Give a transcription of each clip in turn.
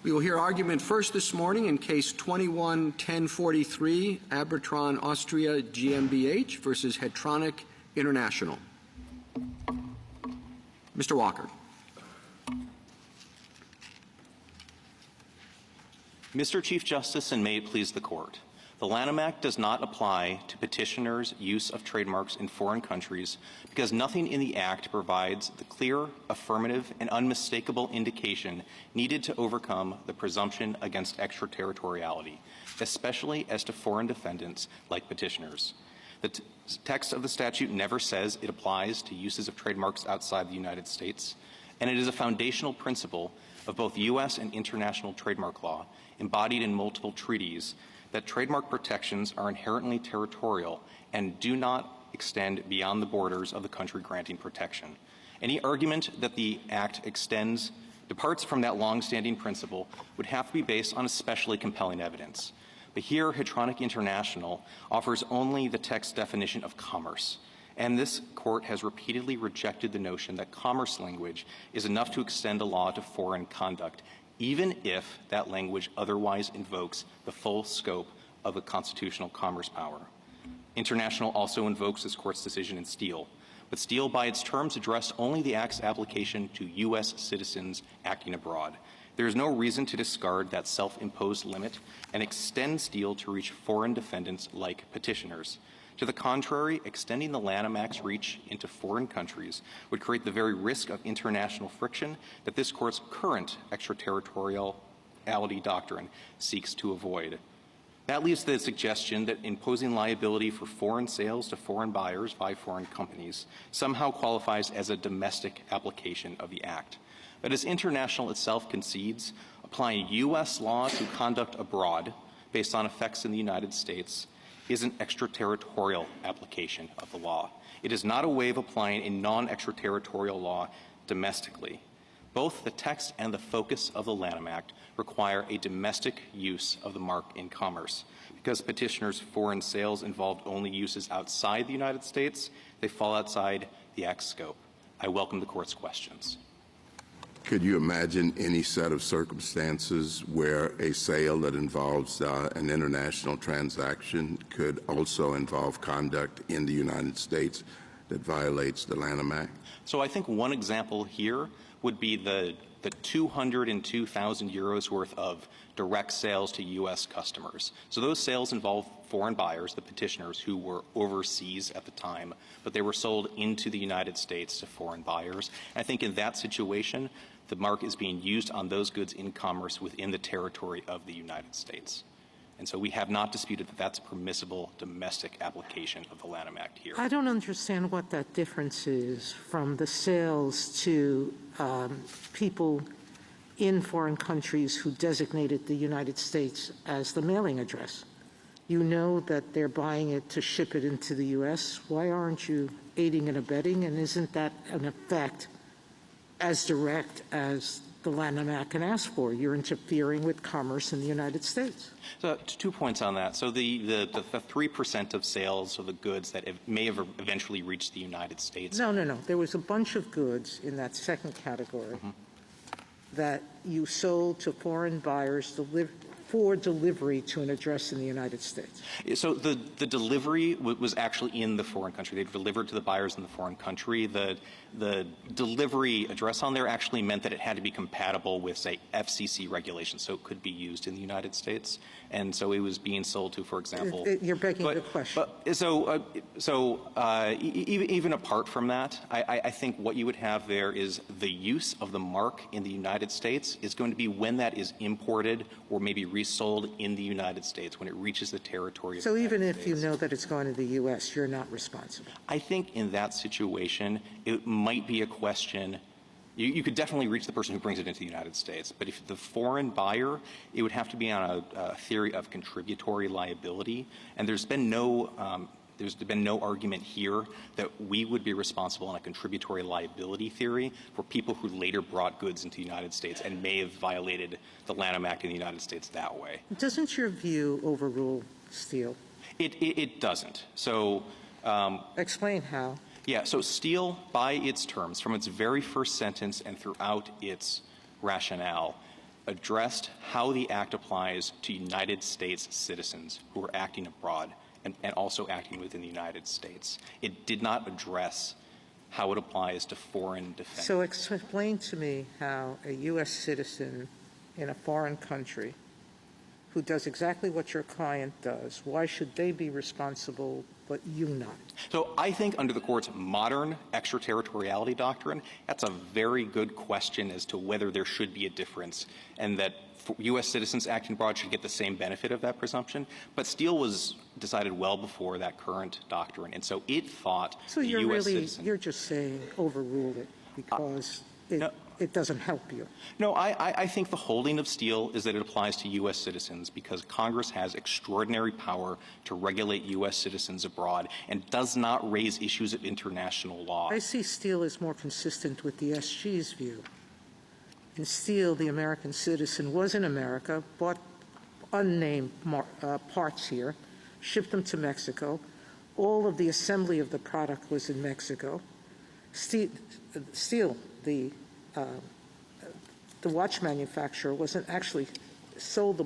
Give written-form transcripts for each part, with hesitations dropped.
We will hear argument first this morning in Case 21-1043, Abitron Austria GmbH versus Hetronic International. Mr. Walker. Mr. Chief Justice, and may it please the Court, the Lanham Act does not apply to petitioners' use of trademarks in foreign countries because nothing in the Act provides the clear, affirmative, and unmistakable indication needed to overcome the presumption against extraterritoriality, especially as to foreign defendants like petitioners. The text of the statute never says it applies to uses of trademarks outside the United States, and it is a foundational principle of both U.S. and international trademark law, embodied in multiple treaties, that trademark protections are inherently territorial and do not extend beyond the borders of the country granting protection. Any argument that the Act departs from that long-standing principle would have to be based on especially compelling evidence. But here, Hetronic International offers only the text definition of commerce, and this Court has repeatedly rejected the notion that commerce language is enough to extend a law to foreign conduct, even if that language otherwise invokes the full scope of a constitutional commerce power. International also invokes this Court's decision in Steele, but Steele by its terms addressed only the Act's application to U.S. citizens acting abroad. There is no reason to discard that self-imposed limit and extend Steele to reach foreign defendants like petitioners. To the contrary, extending the Lanham Act's reach into foreign countries would create the very risk of international friction that this Court's current extraterritoriality doctrine seeks to avoid. That leads to the suggestion that imposing liability for foreign sales to foreign buyers by foreign companies somehow qualifies as a domestic application of the Act. But as International itself concedes, applying U.S. law to conduct abroad based on effects in the United States is an extraterritorial application of the law. It is not a way of applying a non-extraterritorial law domestically. Both the text and the focus of the Lanham Act require a domestic use of the mark in commerce. Because petitioners' foreign sales involved only uses outside the United States, they fall outside the Act's scope. I welcome the Court's questions. Could you imagine any set of circumstances where a sale that involves an international transaction could also involve conduct in the United States that violates the Lanham Act? So I think one example here would be the 202,000 euros worth of direct sales to U.S. customers. So those sales involve foreign buyers, the petitioners, who were overseas at the time, but they were sold into the United States to foreign buyers. And I think in that situation, the mark is being used on those goods in commerce within the territory of the United States. And so we have not disputed that that's a permissible domestic application of the Lanham Act here. I don't understand what that difference is from the sales to people in foreign countries who designated the United States as the mailing address. You know that they're buying it to ship it into the U.S. Why aren't you aiding and abetting? And isn't that an effect as direct as the Lanham Act can ask for? You're interfering with commerce in the United States. So 2 points on that. So the 3% of sales of the goods that may have eventually reached the United States. No. There was a bunch of goods in that second category that you sold to foreign buyers for delivery to an address in the United States. So the delivery was actually in the foreign country. They delivered to the buyers in the foreign country. The delivery address on there actually meant that it had to be compatible with, say, FCC regulations, so it could be used in the United States. And so it was being sold to, for example. You're begging the question. Even apart from that, I think what you would have there is the use of the mark in the United States is going to be when that is imported or maybe resold in the United States, when it reaches the territory of the United States. So even if you know that it's going to the U.S., you're not responsible? I think in that situation, it might be a question. You could definitely reach the person who brings it into the United States. But if the foreign buyer, it would have to be on a theory of contributory liability. And there's been no argument here that we would be responsible on a contributory liability theory for people who later brought goods into the United States and may have violated the Lanham Act in the United States that way. Doesn't your view overrule Steele? It doesn't. So explain how. Yeah, so Steele, by its terms, from its very first sentence and throughout its rationale, addressed how the Act applies to United States citizens who are acting abroad and also acting within the United States. It did not address how it applies to foreign defendants. So explain to me how a U.S. citizen in a foreign country who does exactly what your client does, why should they be responsible but you not? So I think under the Court's modern extraterritoriality doctrine, that's a very good question as to whether there should be a difference and that U.S. citizens acting abroad should get the same benefit of that presumption. But Steele was decided well before that current doctrine, and so it thought So the you're U.S. really, citizen. you're just saying overrule it because it doesn't help you. No, I think the holding of Steele is that it applies to U.S. citizens because Congress has extraordinary power to regulate U.S. citizens abroad and does not raise issues of international law. I see Steele as more consistent with the SG's view. In Steele, the American citizen was in America, bought unnamed parts here, shipped them to Mexico. All of the assembly of the product was in Mexico. Steele, the watch manufacturer, wasn't actually sold the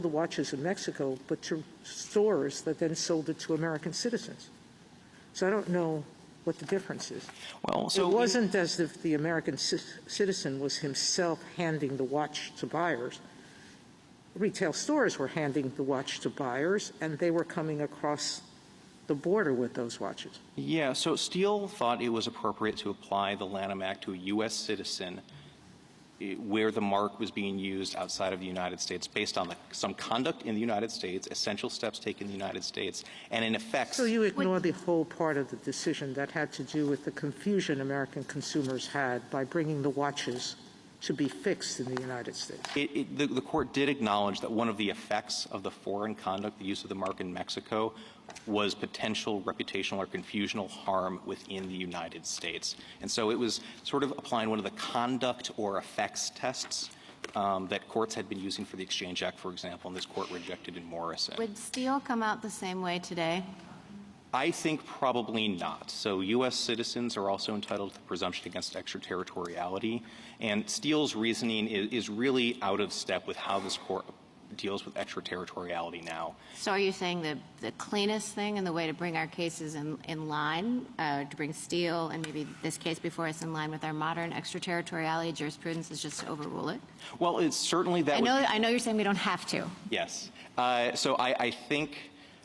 watches in Mexico, but to stores that then sold it to American citizens. So I don't know what the difference is. Well, so it wasn't as if the American citizen was himself handing the watch to buyers. Retail stores were handing the watch to buyers, and they were coming across the border with those watches. Yeah, so Steele thought it was appropriate to apply the Lanham Act to a U.S. citizen where the mark was being used outside of the United States based on some conduct in the United States, essential steps taken in the United States, and in effect— So you ignore the whole part of the decision that had to do with the confusion American consumers had by bringing the watches to be fixed in the United States. The Court did acknowledge that one of the effects of the foreign conduct, the use of the mark in Mexico, was potential reputational or confusional harm within the United States. And so it was sort of applying one of the conduct or effects tests that courts had been using for the Exchange Act, for example, and this Court rejected in Morrison. Would Steele come out the same way today? I think probably not. So U.S. citizens are also entitled to the presumption against extraterritoriality, and Steele's reasoning is really out of step with how this Court deals with extraterritoriality now. So are you saying the cleanest thing and the way to bring our cases in line, to bring Steele and maybe this case before us in line with our modern extraterritoriality jurisprudence is just to overrule it? Well, it's certainly that— I know you're saying we don't have to. Yes. So I think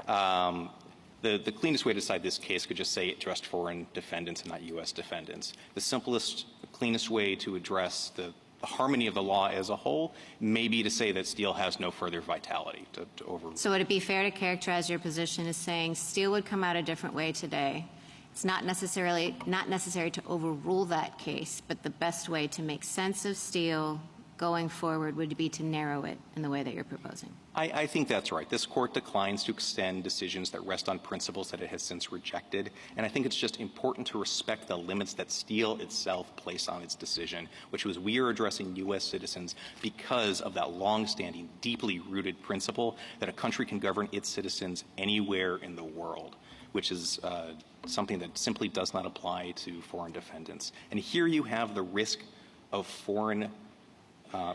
the cleanest way to decide this case could just say it addressed foreign defendants and not U.S. defendants. The simplest, cleanest way to address the harmony of the law as a whole may be to say that Steele has no further vitality to overrule. So would it be fair to characterize your position as saying Steele would come out a different way today? It's not necessary to overrule that case, but the best way to make sense of Steele going forward would be to narrow it in the way that you're proposing. I think that's right. This Court declines to extend decisions that rest on principles that it has since rejected, and I think it's just important to respect the limits that Steele itself placed on its decision, which was we are addressing U.S. citizens because of that longstanding, deeply rooted principle that a country can govern its citizens anywhere in the world, which is something that simply does not apply to foreign defendants. And here you have the risk of foreign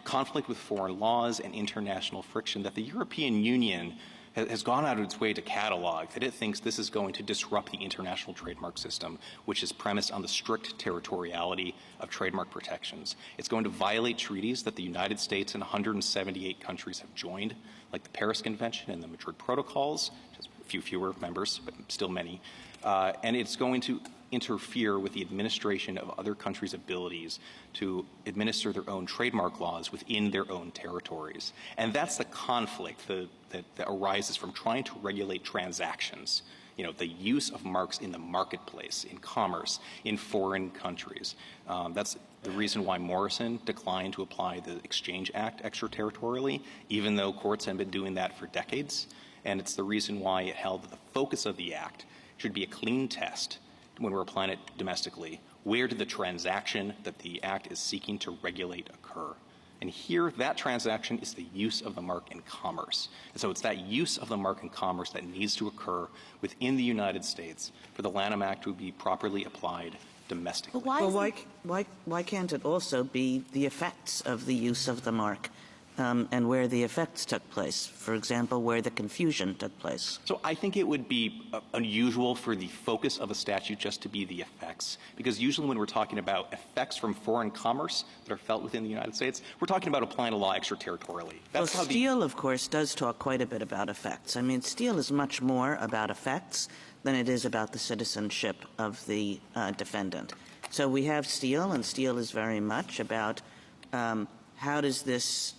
conflict with foreign laws and international friction that the European Union has gone out of its way to catalog, that it thinks this is going to disrupt the international trademark system, which is premised on the strict territoriality of trademark protections. It's going to violate treaties that the United States and 178 countries have joined, like the Paris Convention and the Madrid Protocols, just a few fewer members, but still many. And it's going to interfere with the administration of other countries' abilities to administer their own trademark laws within their own territories. And that's the conflict that arises from trying to regulate transactions, you know, the use of marks in the marketplace, in commerce, in foreign countries. That's the reason why Morrison declined to apply the Exchange Act extraterritorially, even though courts had been doing that for decades. And it's the reason why it held that the focus of the Act should be a clean test when we're applying it domestically. Where did the transaction that the Act is seeking to regulate occur? And here, that transaction is the use of the mark in commerce. And so it's that use of the mark in commerce that needs to occur within the United States for the Lanham Act to be properly applied domestically. Well, why can't it also be the effects of the use of the mark and where the effects took place? For example, where the confusion took place. So I think it would be unusual for the focus of a statute just to be the effects, because usually when we're talking about effects from foreign commerce that are felt within the United States, we're talking about applying a law extraterritorially. That's Well, Steele, of course, does talk quite a bit about effects. I mean, Steele is much more about effects than it is about the citizenship of the defendant. So we have Steele, and Steele is very much about how is this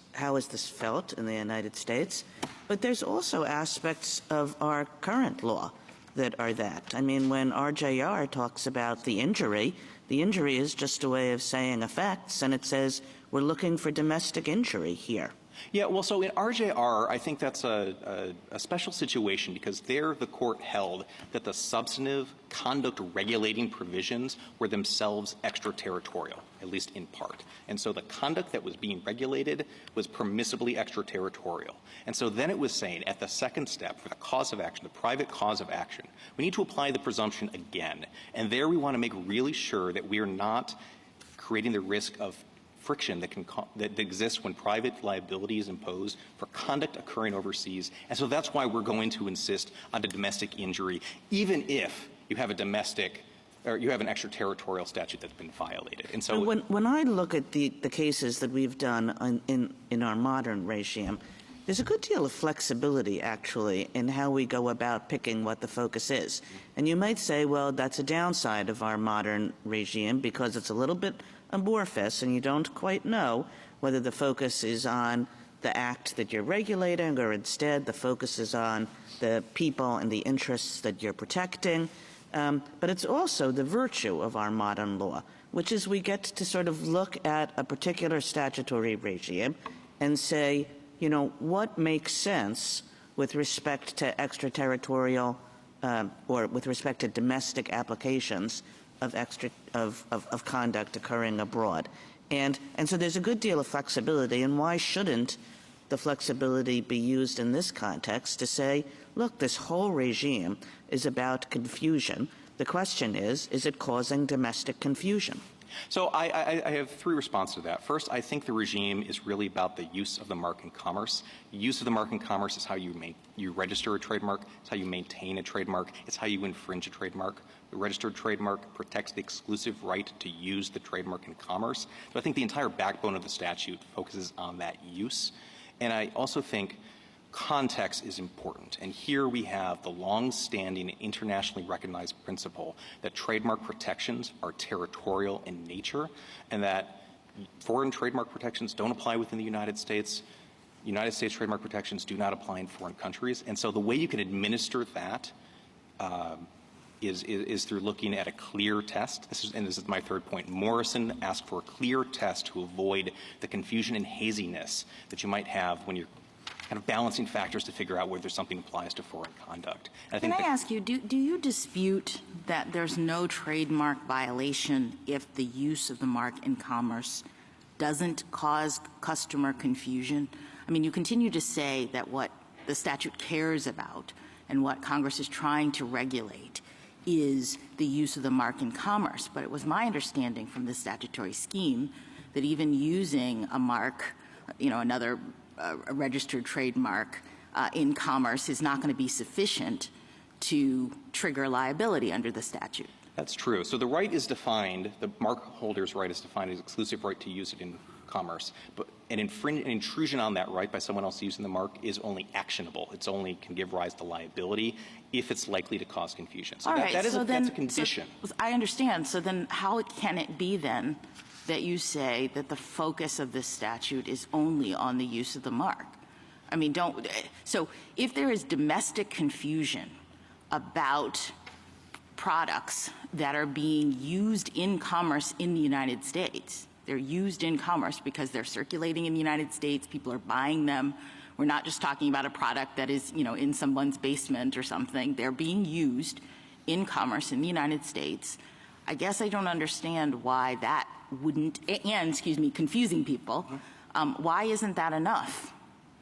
felt in the United States. But there's also aspects of our current law that are that. I mean, when RJR talks about the injury is just a way of saying effects, and it says we're looking for domestic injury here. Yeah, well, so in RJR, I think that's a special situation because there the court held that the substantive conduct regulating provisions were themselves extraterritorial, at least in part. And so the conduct that was being regulated was permissibly extraterritorial. And so then it was saying at the second step for the cause of action, the private cause of action, we need to apply the presumption again. And there we want to make really sure that we are not creating the risk of friction that exists when private liability is imposed for conduct occurring overseas. And so that's why we're going to insist on a domestic injury, even if you have a domestic or you have an extraterritorial statute that's been violated. And so when I look at the cases that we've done in our modern regime, there's a good deal of flexibility, actually, in how we go about picking what the focus is. And you might say, well, that's a downside of our modern regime because it's a little bit amorphous and you don't quite know whether the focus is on the act that you're regulating or instead the focus is on the people and the interests that you're protecting. But it's also the virtue of our modern law, which is we get to sort of look at a particular statutory regime and say, you know, what makes sense with respect to extraterritorial or with respect to domestic applications of conduct occurring abroad. And so there's a good deal of flexibility, and why shouldn't the flexibility be used in this context to say, look, this whole regime is about confusion. The question is it causing domestic confusion? So I have three responses to that. First, I think the regime is really about the use of the mark in commerce. Use of the mark in commerce is how you register a trademark. It's how you maintain a trademark. It's how you infringe a trademark. The registered trademark protects the exclusive right to use the trademark in commerce. So I think the entire backbone of the statute focuses on that use. And I also think context is important. And here we have the long-standing internationally recognized principle that trademark protections are territorial in nature and that foreign trademark protections don't apply within the United States. United States trademark protections do not apply in foreign countries. And so the way you can administer that is through looking at a clear test. This is my third point. Morrison asked for a clear test to avoid the confusion and haziness that you might have when you're kind of balancing factors to figure out whether something applies to foreign conduct. And Can I ask you, do you dispute that there's no trademark violation if the use of the mark in commerce doesn't cause customer confusion? I mean, you continue to say that what the statute cares about and what Congress is trying to regulate is the use of the mark in commerce. But it was my understanding from the statutory scheme that even using a mark, another a registered trademark in commerce is not going to be sufficient to trigger liability under the statute. That's true. So the right is defined, the mark holder's right is defined as exclusive right to use it in commerce. But an intrusion on that right by someone else using the mark is only actionable. It's only can give rise to liability if it's likely to cause confusion. So that's a condition. So I understand. So then how can it be then that you say that the focus of this statute is only on the use of the mark? I mean, so if there is domestic confusion about products that are being used in commerce in the United States, they're used in commerce because they're circulating in the United States, people are buying them. We're not just talking about a product that is, in someone's basement or something. They're being used in commerce in the United States. I guess I don't understand why that wouldn't, and confusing people. Why isn't that enough?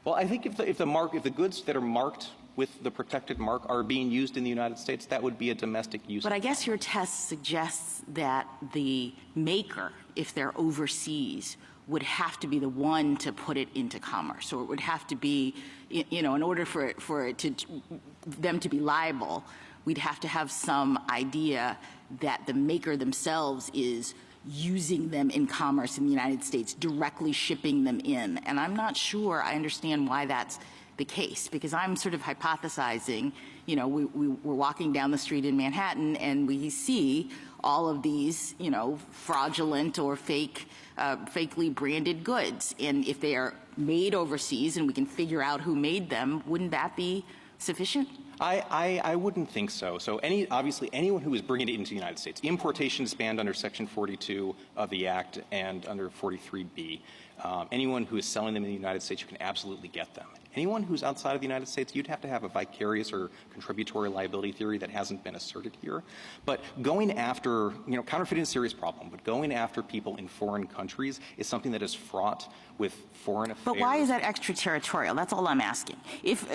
Well, I think if the goods that are marked with the protected mark are being used in the United States, that would be a domestic use. But I guess your test suggests that the maker, if they're overseas, would have to be the one to put it into commerce, or it would have to be, in order for them to be liable, we'd have to have some idea that the maker themselves is using them in commerce in the United States, directly shipping them in. And I'm not sure I understand why that's the case, because I'm sort of hypothesizing, we're walking down the street in Manhattan and we see all of these, fraudulent or fakely branded goods. And if they are made overseas and we can figure out who made them, wouldn't that be sufficient? I wouldn't think so. So obviously anyone who is bringing it into the United States, importation is banned under Section 42 of the Act and under 43B. Anyone who is selling them in the United States, you can absolutely get them. Anyone who's outside of the United States, you'd have to have a vicarious or contributory liability theory that hasn't been asserted here. But going after, counterfeiting is a serious problem, but going after people in foreign countries is something that is fraught with foreign affairs. But why is that extraterritorial? That's all I'm asking.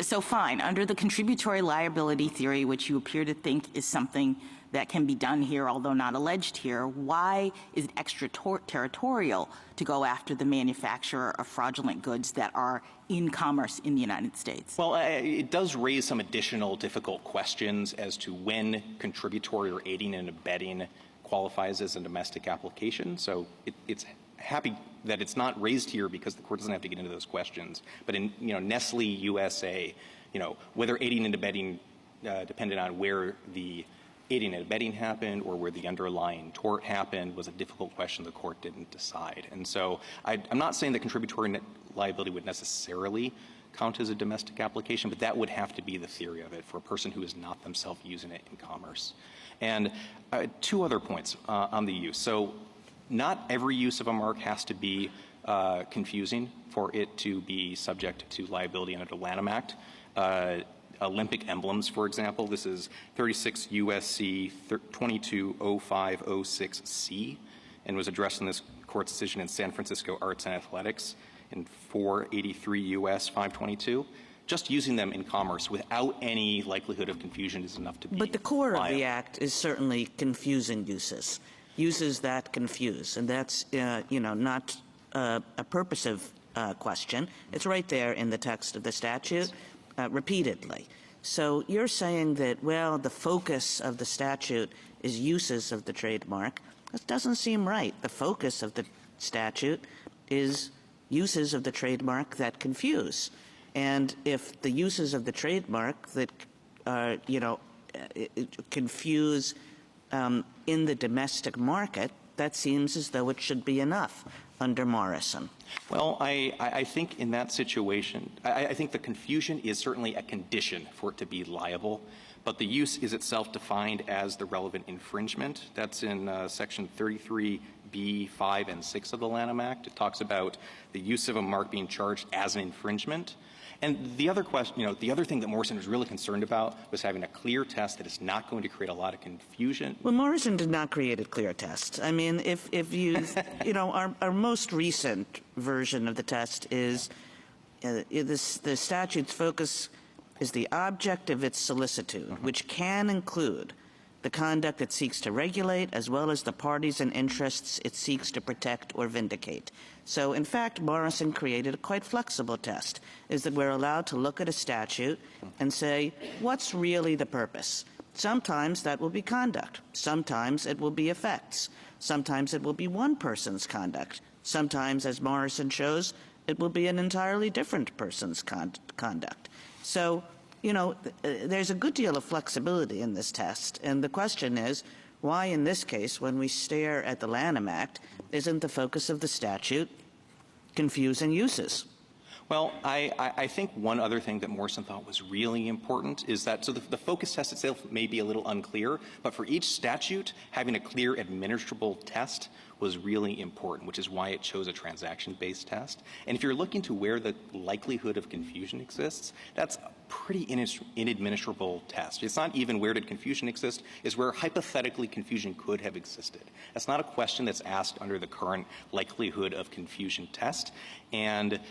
So fine, under the contributory liability theory, which you appear to think is something that can be done here, although not alleged here, why is it extraterritorial to go after the manufacturer of fraudulent goods that are in commerce in the United States? Well, it does raise some additional difficult questions as to when contributory or aiding and abetting qualifies as a domestic application. So it's happy that it's not raised here because the court doesn't have to get into those questions. But in Nestle USA, whether aiding and abetting depended on where the aiding and abetting happened or where the underlying tort happened was a difficult question the court didn't decide. And so I'm not saying that contributory liability would necessarily count as a domestic application, but that would have to be the theory of it for a person who is not themselves using it in commerce. And two other points on the use. So not every use of a mark has to be confusing for it to be subject to liability under the Lanham Act. Olympic emblems, for example. This is 36 U.S.C. 220506C and was addressed in this court's decision in San Francisco Arts and Athletics in 483 U.S. 522. Just using them in commerce without any likelihood of confusion is enough to be But the core liable. of the Act is certainly confusing uses that confuse. And that's, not a purposive question. It's right there in the text of the statute. Repeatedly. So you're saying that, well, the focus of the statute is uses of the trademark. That doesn't seem right. The focus of the statute is uses of the trademark that confuse. And if the uses of the trademark that, confuse in the domestic market, that seems as though it should be enough under Morrison. Well, I think in that situation, I think the confusion is certainly a condition for it to be liable, but the use is itself defined as the relevant infringement. That's in Section 33B, 5, and 6 of the Lanham Act. It talks about the use of a mark being charged as an infringement. And the other question, the other thing that Morrison was really concerned about was having a clear test that is not going to create a lot of confusion. Well, Morrison did not create a clear test. I mean, if you, our most recent version of the test is the statute's focus is the object of its solicitude, which can include the conduct it seeks to regulate, as well as the parties and interests it seeks to protect or vindicate. So, in fact, Morrison created a quite flexible test, is that we're allowed to look at a statute and say, what's really the purpose? Sometimes that will be conduct. Sometimes it will be effects. Sometimes it will be one person's conduct. Sometimes, as Morrison shows, it will be an entirely different person's conduct. So, there's a good deal of flexibility in this test, and the question is, why in this case, when we stare at the Lanham Act, isn't the focus of the statute confusing uses? Well, I think one other thing that Morrison thought was really important is that, so the focus test itself may be a little unclear, but for each statute, having a clear administrable test was really important, which is why it chose a transaction-based test. And if you're looking to where the likelihood of confusion exists, that's a pretty inadministrable test. It's not even where did confusion exist, it's where hypothetically confusion could have existed. That's not a question that's asked under the current likelihood of confusion test. And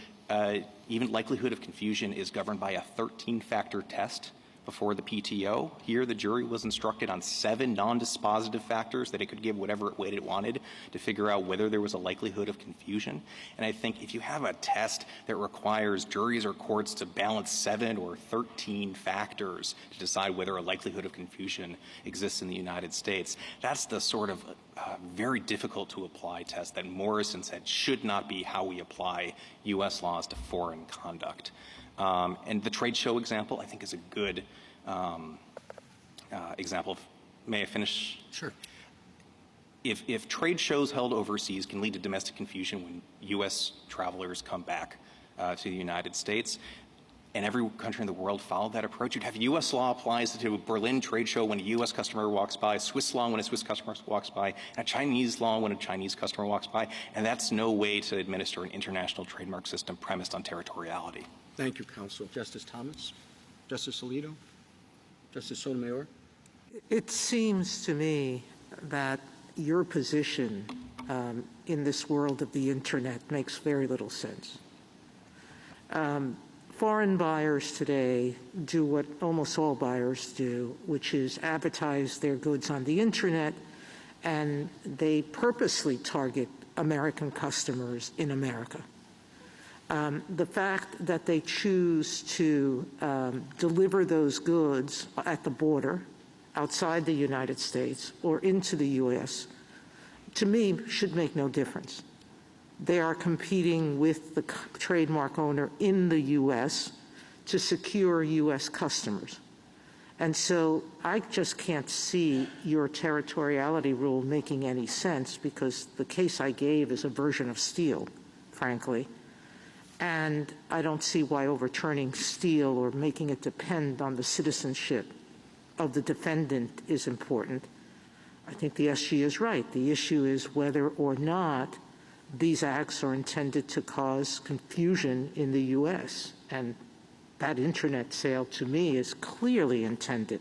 even likelihood of confusion is governed by a 13-factor test before the PTO. Here, the jury was instructed on 7 non-dispositive factors that it could give whatever weight it wanted to figure out whether there was a likelihood of confusion. And I think if you have a test that requires juries or courts to balance 7 or 13 factors to decide whether a likelihood of confusion exists in the United States, that's the sort of very difficult to apply test that Morrison said should not be how we apply U.S. laws to foreign conduct. And the trade show example, I think, is a good example. May I finish? Sure. If trade shows held overseas can lead to domestic confusion when U.S. travelers come back to the United States, and every country in the world followed that approach, you'd have U.S. law applies to a Berlin trade show when a U.S. customer walks by, Swiss law when a Swiss customer walks by, and a Chinese law when a Chinese customer walks by, and that's no way to administer an international trademark system premised on territoriality. Thank you, counsel. Justice Thomas? Justice Alito? Justice Sotomayor? It seems to me that your position in this world of the Internet makes very little sense. Foreign buyers today do what almost all buyers do, which is advertise their goods on the Internet, and they purposely target American customers in America. The fact that they choose to deliver those goods at the border, outside the United States, or into the U.S., to me, should make no difference. They are competing with the trademark owner in the U.S. to secure U.S. customers. And so I just can't see your territoriality rule making any sense, because the case I gave is a version of Steele, frankly. And I don't see why overturning Steele or making it depend on the citizenship of the defendant is important. I think the SG is right. The issue is whether or not these acts are intended to cause confusion in the U.S. And that Internet sale, to me, is clearly intended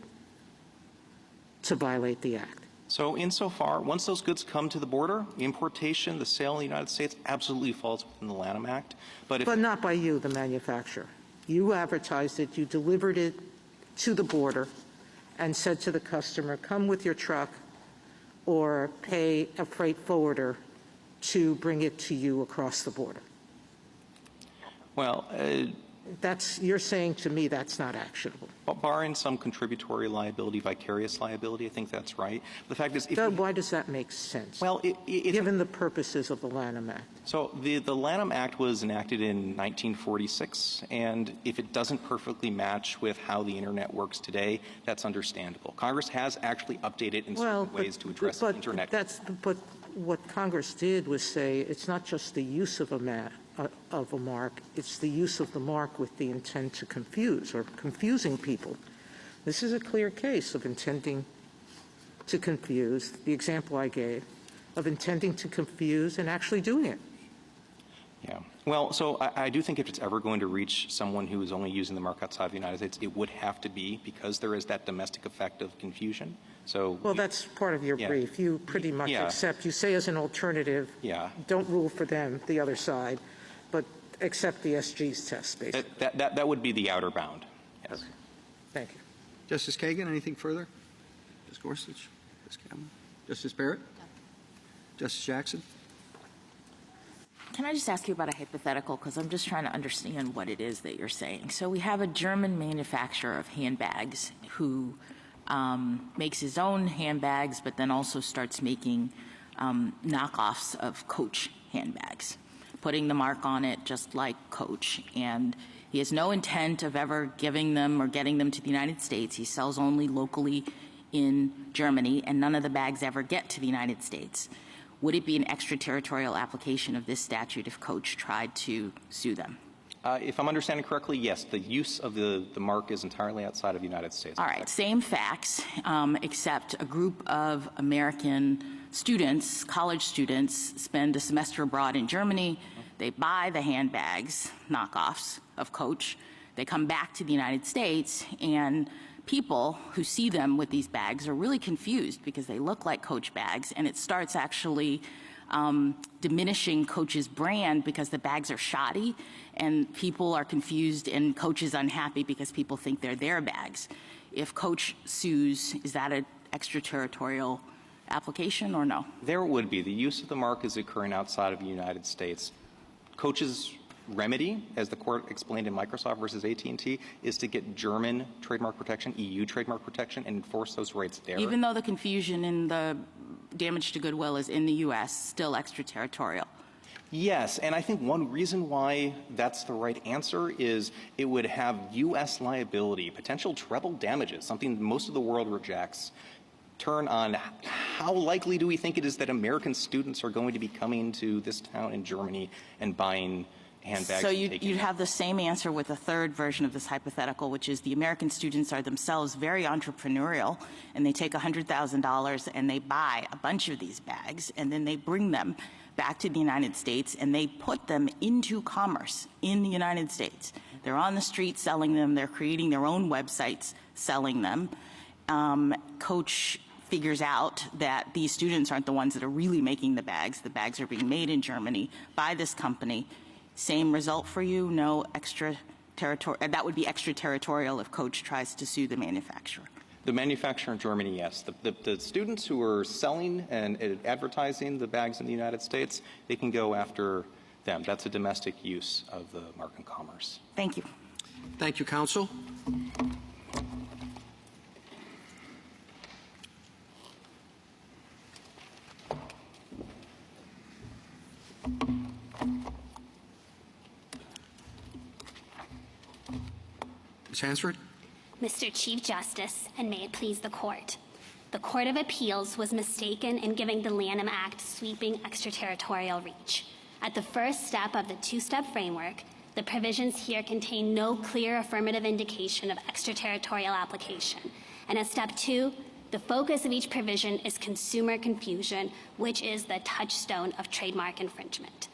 to violate the act. So insofar, once those goods come to the border, the importation, the sale in the United States absolutely falls within the Lanham Act. But not by you, the manufacturer. You advertised it, you delivered it to the border, and said to the customer, come with your truck or pay a freight forwarder to bring it to you across the border. Well, you're saying to me that's not actionable. barring some contributory liability, vicarious liability, I think that's right. The fact is, Why does that make sense? Well, given the purposes of the Lanham Act. So the Lanham Act was enacted in 1946, and if it doesn't perfectly match with how the Internet works today, that's understandable. Congress has actually updated in certain ways to address the Internet. But what Congress did was say it's not just the use of a mark, it's the use of the mark with the intent to confuse or confusing people. This is a clear case of intending to confuse, the example I gave, of intending to confuse and actually doing it. Yeah. Well, so I do think if it's ever going to reach someone who is only using the mark outside of the United States, it would have to be because there is that domestic effect of confusion. So well, that's part of your brief. You pretty much accept. You say as an alternative, don't rule for them, the other side, but accept the SG's test, basically. That would be the outer bound. Yes. Okay. Thank you. Justice Kagan, anything further? Justice Gorsuch? Justice Kavanaugh? Justice Barrett? Justice Jackson? Can I just ask you about a hypothetical, because I'm just trying to understand what it is that you're saying. So we have a German manufacturer of handbags who makes his own handbags, but then also starts making knockoffs of Coach handbags, putting the mark on it just like Coach. And he has no intent of ever giving them or getting them to the United States. He sells only locally in Germany, and none of the bags ever get to the United States. Would it be an extraterritorial application of this statute if Coach tried to sue them? If I'm understanding correctly, yes. The use of the mark is entirely outside of the United States. All right. Same facts, except a group of American students, college students, spend a semester abroad in Germany. They buy the handbags, knockoffs of Coach. They come back to the United States, and people who see them with these bags are really confused because they look like Coach bags, and it starts actually diminishing Coach's brand because the bags are shoddy and people are confused and Coach is unhappy because people think they're their bags. If Coach sues, is that an extraterritorial application or no? There would be. The use of the mark is occurring outside of the United States. Coach's remedy, as the court explained in Microsoft versus AT&T, is to get German trademark protection, EU trademark protection, and enforce those rights there. Even though the confusion and the damage to goodwill is in the U.S., still extraterritorial. Yes, and I think one reason why that's the right answer is it would have U.S. liability, potential treble damages, something most of the world rejects, turn on how likely do we think it is that American students are going to be coming to this town in Germany and buying handbags. So you'd have the same answer with a third version of this hypothetical, which is the American students are themselves very entrepreneurial, and they take $100,000 and they buy a bunch of these bags, and then they bring them back to the United States, and they put them into commerce in the United States. They're on the street selling them. They're creating their own websites selling them. Coach figures out that these students aren't the ones that are really making the bags. The bags are being made in Germany by this company. Same result for you? No extraterritorial? That would be extraterritorial if Coach tries to sue the manufacturer. The manufacturer in Germany, yes. The students who are selling and advertising the bags in the United States, they can go after them. That's a domestic use of the mark in commerce. Thank you. Thank you, counsel. Ms. Hansford? Mr. Chief Justice, and may it please the Court. The Court of Appeals was mistaken in giving the Lanham Act sweeping extraterritorial reach. At the first step of the two-step framework, the provisions here contain no clear affirmative indication of extraterritorial application. And at step 2, the focus of each provision is consumer confusion, which is the touchstone of trademark infringement.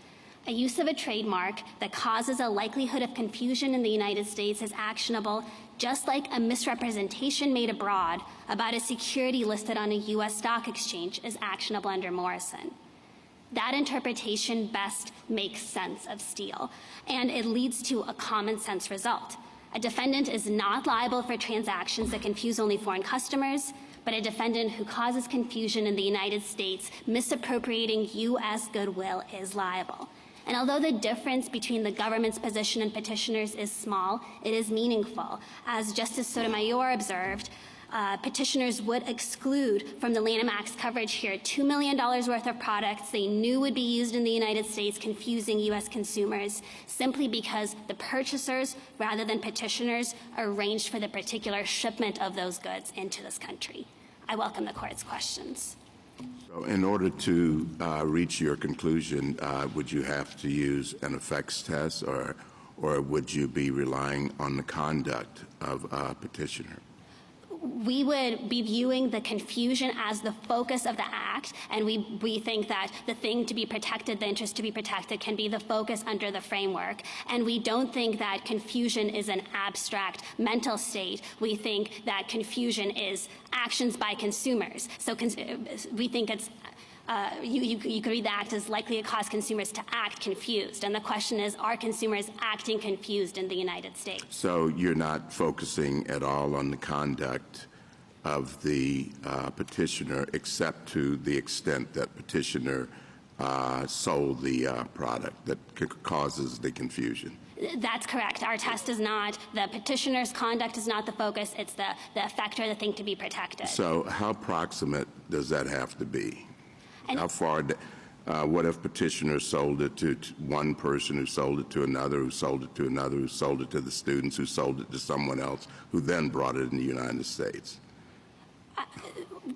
A use of a trademark that causes a likelihood of confusion in the United States is actionable, just like a misrepresentation made abroad about a security listed on a U.S. stock exchange is actionable under Morrison. That interpretation best makes sense of Steele, and it leads to a common sense result. A defendant is not liable for transactions that confuse only foreign customers, but a defendant who causes confusion in the United States misappropriating U.S. goodwill is liable. And although the difference between the government's position and petitioners is small, it is meaningful. As Justice Sotomayor observed, petitioners would exclude from the Lanham Act's coverage here $2 million worth of products they knew would be used in the United States, confusing U.S. consumers, simply because the purchasers, rather than petitioners, arranged for the particular shipment of those goods into this country. I welcome the Court's questions. So in order to reach your conclusion, would you have to use an effects test, or would you be relying on the conduct of a petitioner? We would be viewing the confusion as the focus of the act, and we think that the thing to be protected, the interest to be protected, can be the focus under the framework. And we don't think that confusion is an abstract mental state. We think that confusion is actions by consumers. So we think it's you could read the act as likely to cause consumers to act confused. And the question is, are consumers acting confused in the United States? So you're not focusing at all on the conduct of the petitioner, except to the extent that petitioner sold the product that causes the confusion. That's correct. Our test is not, the petitioner's conduct is not the focus. It's the effect or the thing to be protected. So how proximate does that have to be? And how far? What if petitioner sold it to one person, who sold it to another, who sold it to another, who sold it to the students, who sold it to someone else, who then brought it in the United States?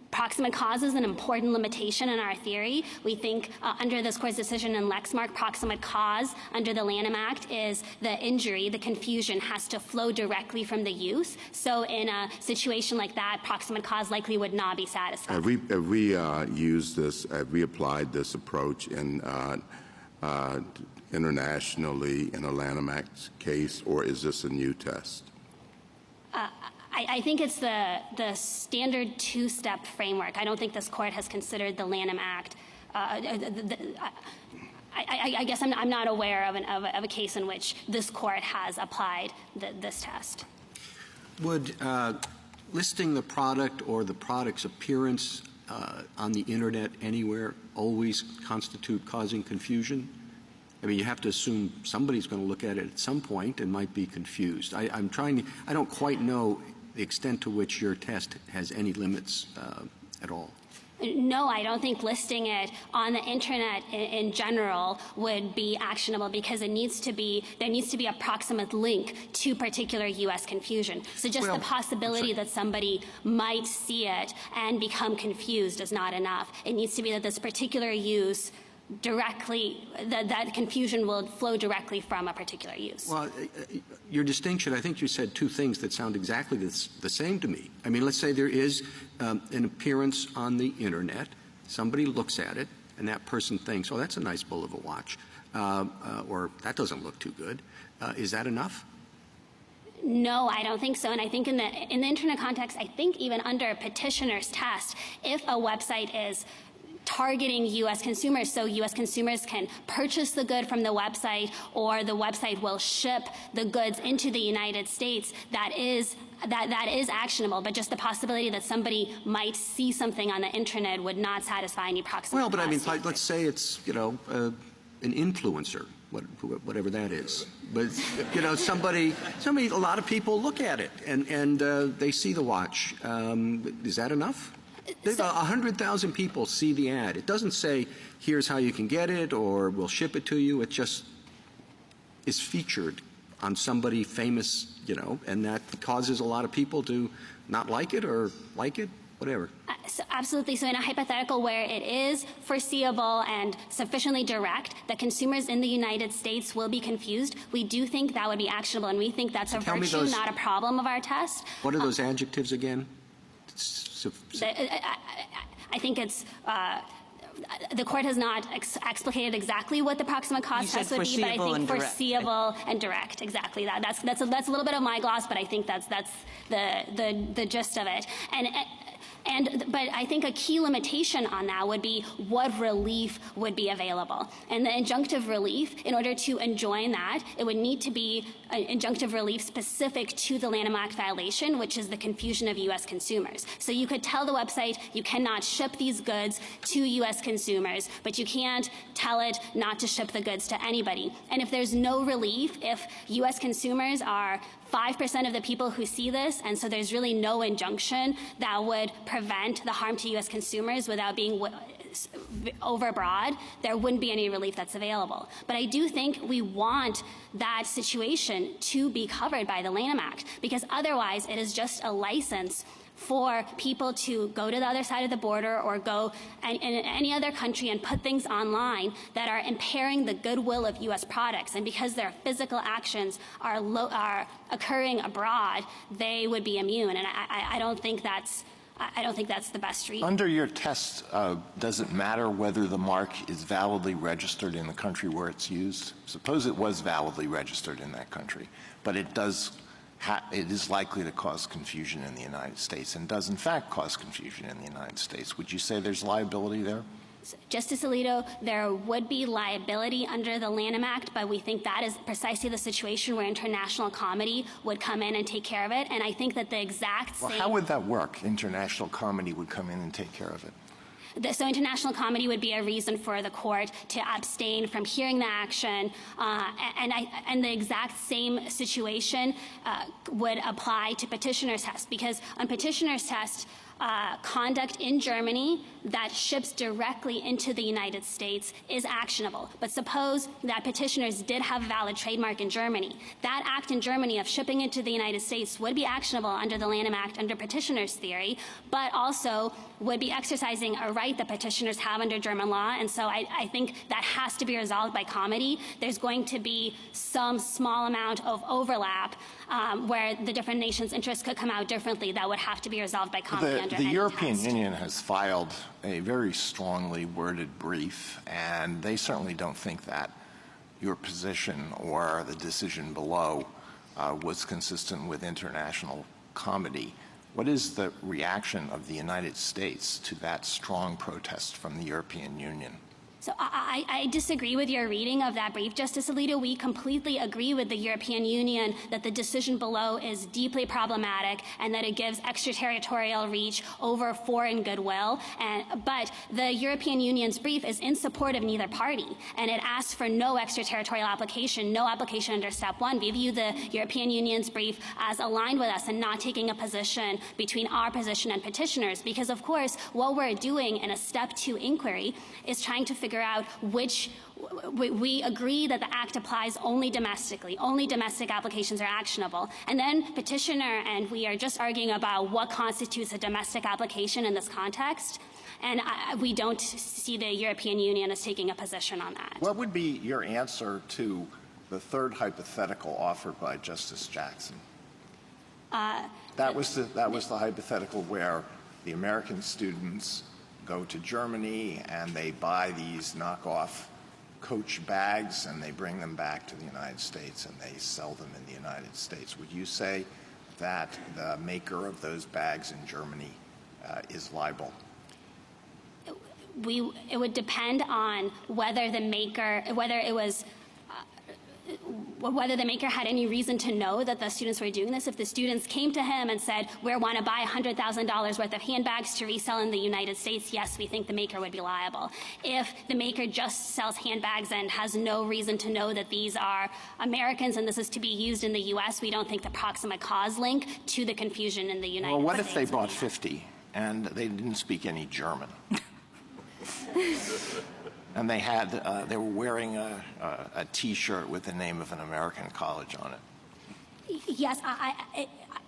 Proximate cause is an important limitation in our theory. We think under this Court's decision in Lexmark, proximate cause under the Lanham Act is the injury, the confusion has to flow directly from the use. So in a situation like that, proximate cause likely would not be satisfied. Have we used this? Have we applied this approach in internationally in a Lanham Act case, or is this a new test? I think it's the standard two-step framework. I don't think this Court has considered the Lanham Act I guess I'm not aware of a case in which this court has applied this test. Would listing the product or the product's appearance on the internet anywhere always constitute causing confusion? I mean, you have to assume somebody's going to look at it at some point and might be confused. I don't quite know the extent to which your test has any limits at all. No, I don't think listing it on the internet in general would be actionable because there needs to be a proximate link to particular U.S. confusion. So just the possibility that somebody might see it and become confused is not enough. It needs to be that this particular use directly, that confusion will flow directly from a particular use. Well, your distinction, I think you said two things that sound exactly the same to me. I mean, let's say there is an appearance on the internet. Somebody looks at it, and that person thinks, oh, that's a nice bull of a watch, or that doesn't look too good. Is that enough? No, I don't think so. And I think in the internet context, I think even under a petitioner's test, if a website is targeting U.S. consumers, so U.S. consumers can purchase the good from the website, or the website will ship the goods into the United States, that is actionable. But just the possibility that somebody might see something on the internet would not satisfy any proximate. Well, but I mean, standard. let's say it's an influencer, whatever that is. But somebody, a lot of people look at it and they see the watch. Is that enough? 100,000 people see the ad. It doesn't say, here's how you can get it, or we'll ship it to you. It just is featured on somebody famous, and that causes a lot of people to not like it or like it, whatever. So absolutely. So in a hypothetical where it is foreseeable and sufficiently direct that consumers in the United States will be confused, we do think that would be actionable, and we think that's a virtue, not a problem of our test. What are those adjectives again? I think it's the court has not explicated exactly what the proximate cause test would be, but I think foreseeable and direct. Exactly that. That's a little bit of my gloss, but I think that's the gist of it. But I think a key limitation on that would be what relief would be available. And the injunctive relief, in order to enjoin that, it would need to be an injunctive relief specific to the Lanham Act violation, which is the confusion of U.S. consumers. So you could tell the website you cannot ship these goods to U.S. consumers, but you can't tell it not to ship the goods to anybody. And if there's no relief, if U.S. consumers are 5% of the people who see this, and so there's really no injunction that would prevent the harm to U.S. consumers without being overbroad, there wouldn't be any relief that's available. But I do think we want that situation to be covered by the Lanham Act, because otherwise it is just a license for people to go to the other side of the border or go in any other country and put things online that are impairing the goodwill of U.S. products. And because their physical actions are occurring abroad, they would be immune. And I don't think that's the best treatment. Under your test, does it matter whether the mark is validly registered in the country where it's used? Suppose it was validly registered in that country, but it is likely to cause confusion in the United States and does in fact cause confusion in the United States. Would you say there's liability there? Justice Alito, there would be liability under the Lanham Act, but we think that is precisely the situation where international comedy would come in and take care of it. And I think that the exact same... Well, how would that work? International comedy would come in and take care of it. So international comedy would be a reason for the court to abstain from hearing the action, and the exact same situation would apply to petitioner's test, because on petitioner's test, conduct in Germany that ships directly into the United States is actionable. But suppose that petitioners did have a valid trademark in Germany. That act in Germany of shipping into the United States would be actionable under the Lanham Act under petitioner's theory, but also would be exercising a right that petitioners have under German law. And so I think that has to be resolved by comedy. There's going to be some small amount of overlap where the different nations' interests could come out differently. That would have to be resolved by comedy. The European Union has filed a very strongly worded brief, and they certainly don't think that your position or the decision below was consistent with international comedy. What is the reaction of the United States to that strong protest from the European Union? So I disagree with your reading of that brief, Justice Alito. We completely agree with the European Union that the decision below is deeply problematic and that it gives extraterritorial reach over foreign goodwill. But the European Union's brief is in support of neither party, and it asks for no extraterritorial application, no application under Step 1. We view the European Union's brief as aligned with us and not taking a position between our position and petitioners, because, of course, what we're doing in a Step 2 inquiry is trying to figure out which we agree that the Act applies only domestically. Only domestic applications are actionable. And then petitioner and we are just arguing about what constitutes a domestic application in this context. And we don't see the European Union as taking a position on that. What would be your answer to the third hypothetical offered by Justice Jackson? That was the hypothetical where the American students go to Germany and they buy these knockoff Coach bags and they bring them back to the United States and they sell them in the United States. Would you say that the maker of those bags in Germany is liable? It would depend on whether the maker had any reason to know that the students were doing this. If the students came to him and said, we want to buy $100,000 worth of handbags to resell in the United States, yes, we think the maker would be liable. If the maker just sells handbags and has no reason to know that these are Americans and this is to be used in the U.S., we don't think the proximate cause link to the confusion in the United States. Well, what if they bought 50 and they didn't speak any German? And they were wearing a T-shirt with the name of an American college on it. Yes,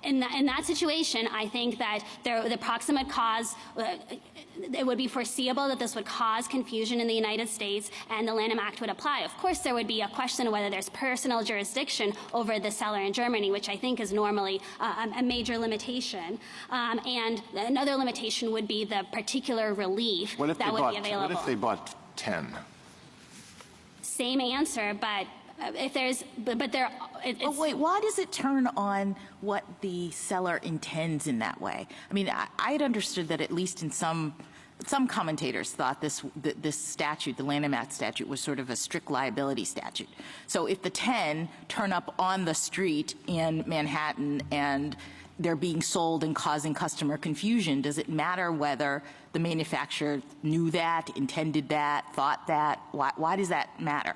in that situation, I think that the proximate cause, it would be foreseeable that this would cause confusion in the United States and the Lanham Act would apply. Of course, there would be a question of whether there's personal jurisdiction over the seller in Germany, which I think is normally a major limitation. And another limitation would be the particular relief that would be available. What if they bought 10? Same answer, but if there's, but there. But wait, why does it turn on what the seller intends in that way? I mean, I had understood that at least in some commentators thought this statute, the Lanham Act statute, was sort of a strict liability statute. So if the 10 turn up on the street in Manhattan and they're being sold and causing customer confusion, does it matter whether the manufacturer knew that, intended that, thought that? Why does that matter?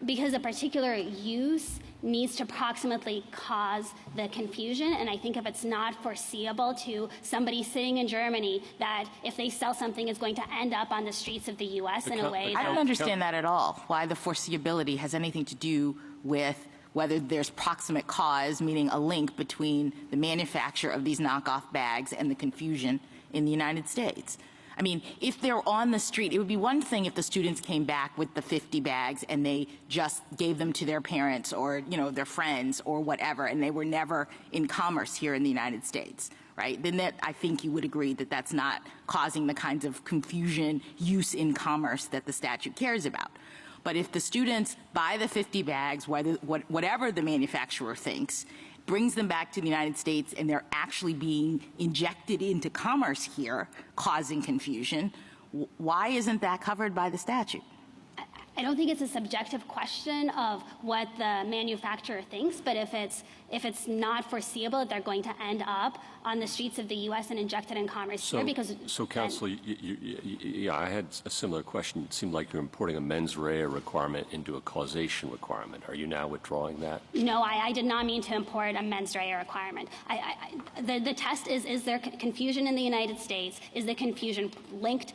Because a particular use needs to proximately cause the confusion, and I think if it's not foreseeable to somebody sitting in Germany that if they sell something it's going to end up on the streets of the U.S. in a way I don't understand that at all, why the foreseeability has anything to do with whether there's proximate cause, meaning a link between the manufacture of these knockoff bags and the confusion in the United States. I mean, if they're on the street, it would be one thing if the students came back with the 50 bags and they just gave them to their parents or, you know, their friends or whatever, and they were never in commerce here in the United States, right? Then that, I think you would agree that that's not causing the kinds of confusion, use in commerce that the statute cares about. But if the students buy the 50 bags, whatever the manufacturer thinks, brings them back to the United States and they're actually being injected into commerce here, causing confusion, why isn't that covered by the statute? I don't think it's a subjective question of what the manufacturer thinks, but if it's not foreseeable that they're going to end up on the streets of the U.S. and injected in commerce here, because so counsel, yeah, I had a similar question. It seemed like you're importing a mens rea requirement into a causation requirement. Are you now withdrawing that? No, I did not mean to import a mens rea requirement. The test is there confusion in the United States? Is the confusion linked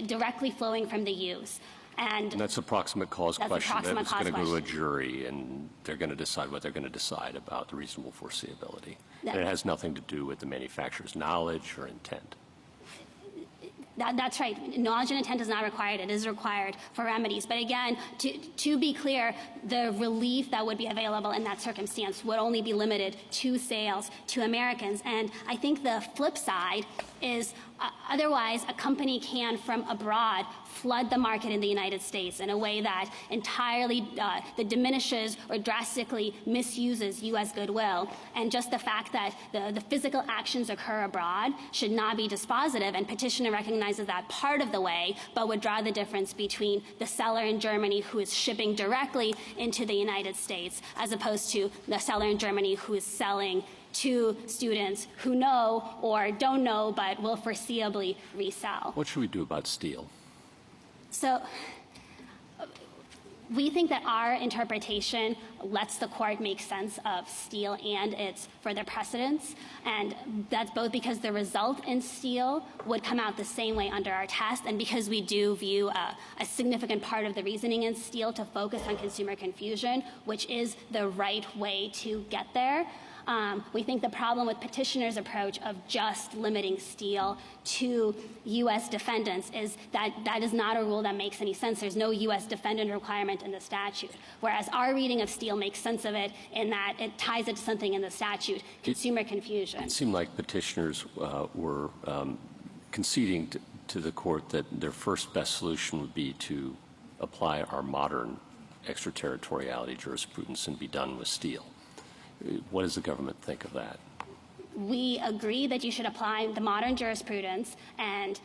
directly flowing from the use? And that's a proximate cause question. That's going to go to a jury, and they're going to decide what they're going to decide about the reasonable foreseeability. And it has nothing to do with the manufacturer's knowledge or intent. That's right. Knowledge and intent is not required. It is required for remedies. But again, to be clear, the relief that would be available in that circumstance would only be limited to sales to Americans. And I think the flip side is Otherwise, a company can, from abroad, flood the market in the United States in a way that entirely that diminishes or drastically misuses U.S. goodwill. And just the fact that the physical actions occur abroad should not be dispositive, and petitioner recognizes that part of the way, but would draw the difference between the seller in Germany who is shipping directly into the United States as opposed to the seller in Germany who is selling to students who know or don't know but will foreseeably resell. What should we do about steel? So we think that our interpretation lets the court make sense of Steele and its further precedents, and that's both because the result in Steele would come out the same way under our test, and because we do view a significant part of the reasoning in Steele to focus on consumer confusion, which is the right way to get there. We think the problem with petitioner's approach of just limiting Steele to U.S. defendants is that that is not a rule that makes any sense. There's no U.S. defendant requirement in the statute, whereas our reading of Steele makes sense of it in that it ties it to something in the statute, consumer confusion. It seemed like petitioners were conceding to the court that their first best solution would be to apply our modern extraterritoriality jurisprudence and be done with Steele. What does the government think of that? We agree that you should apply the modern jurisprudence, and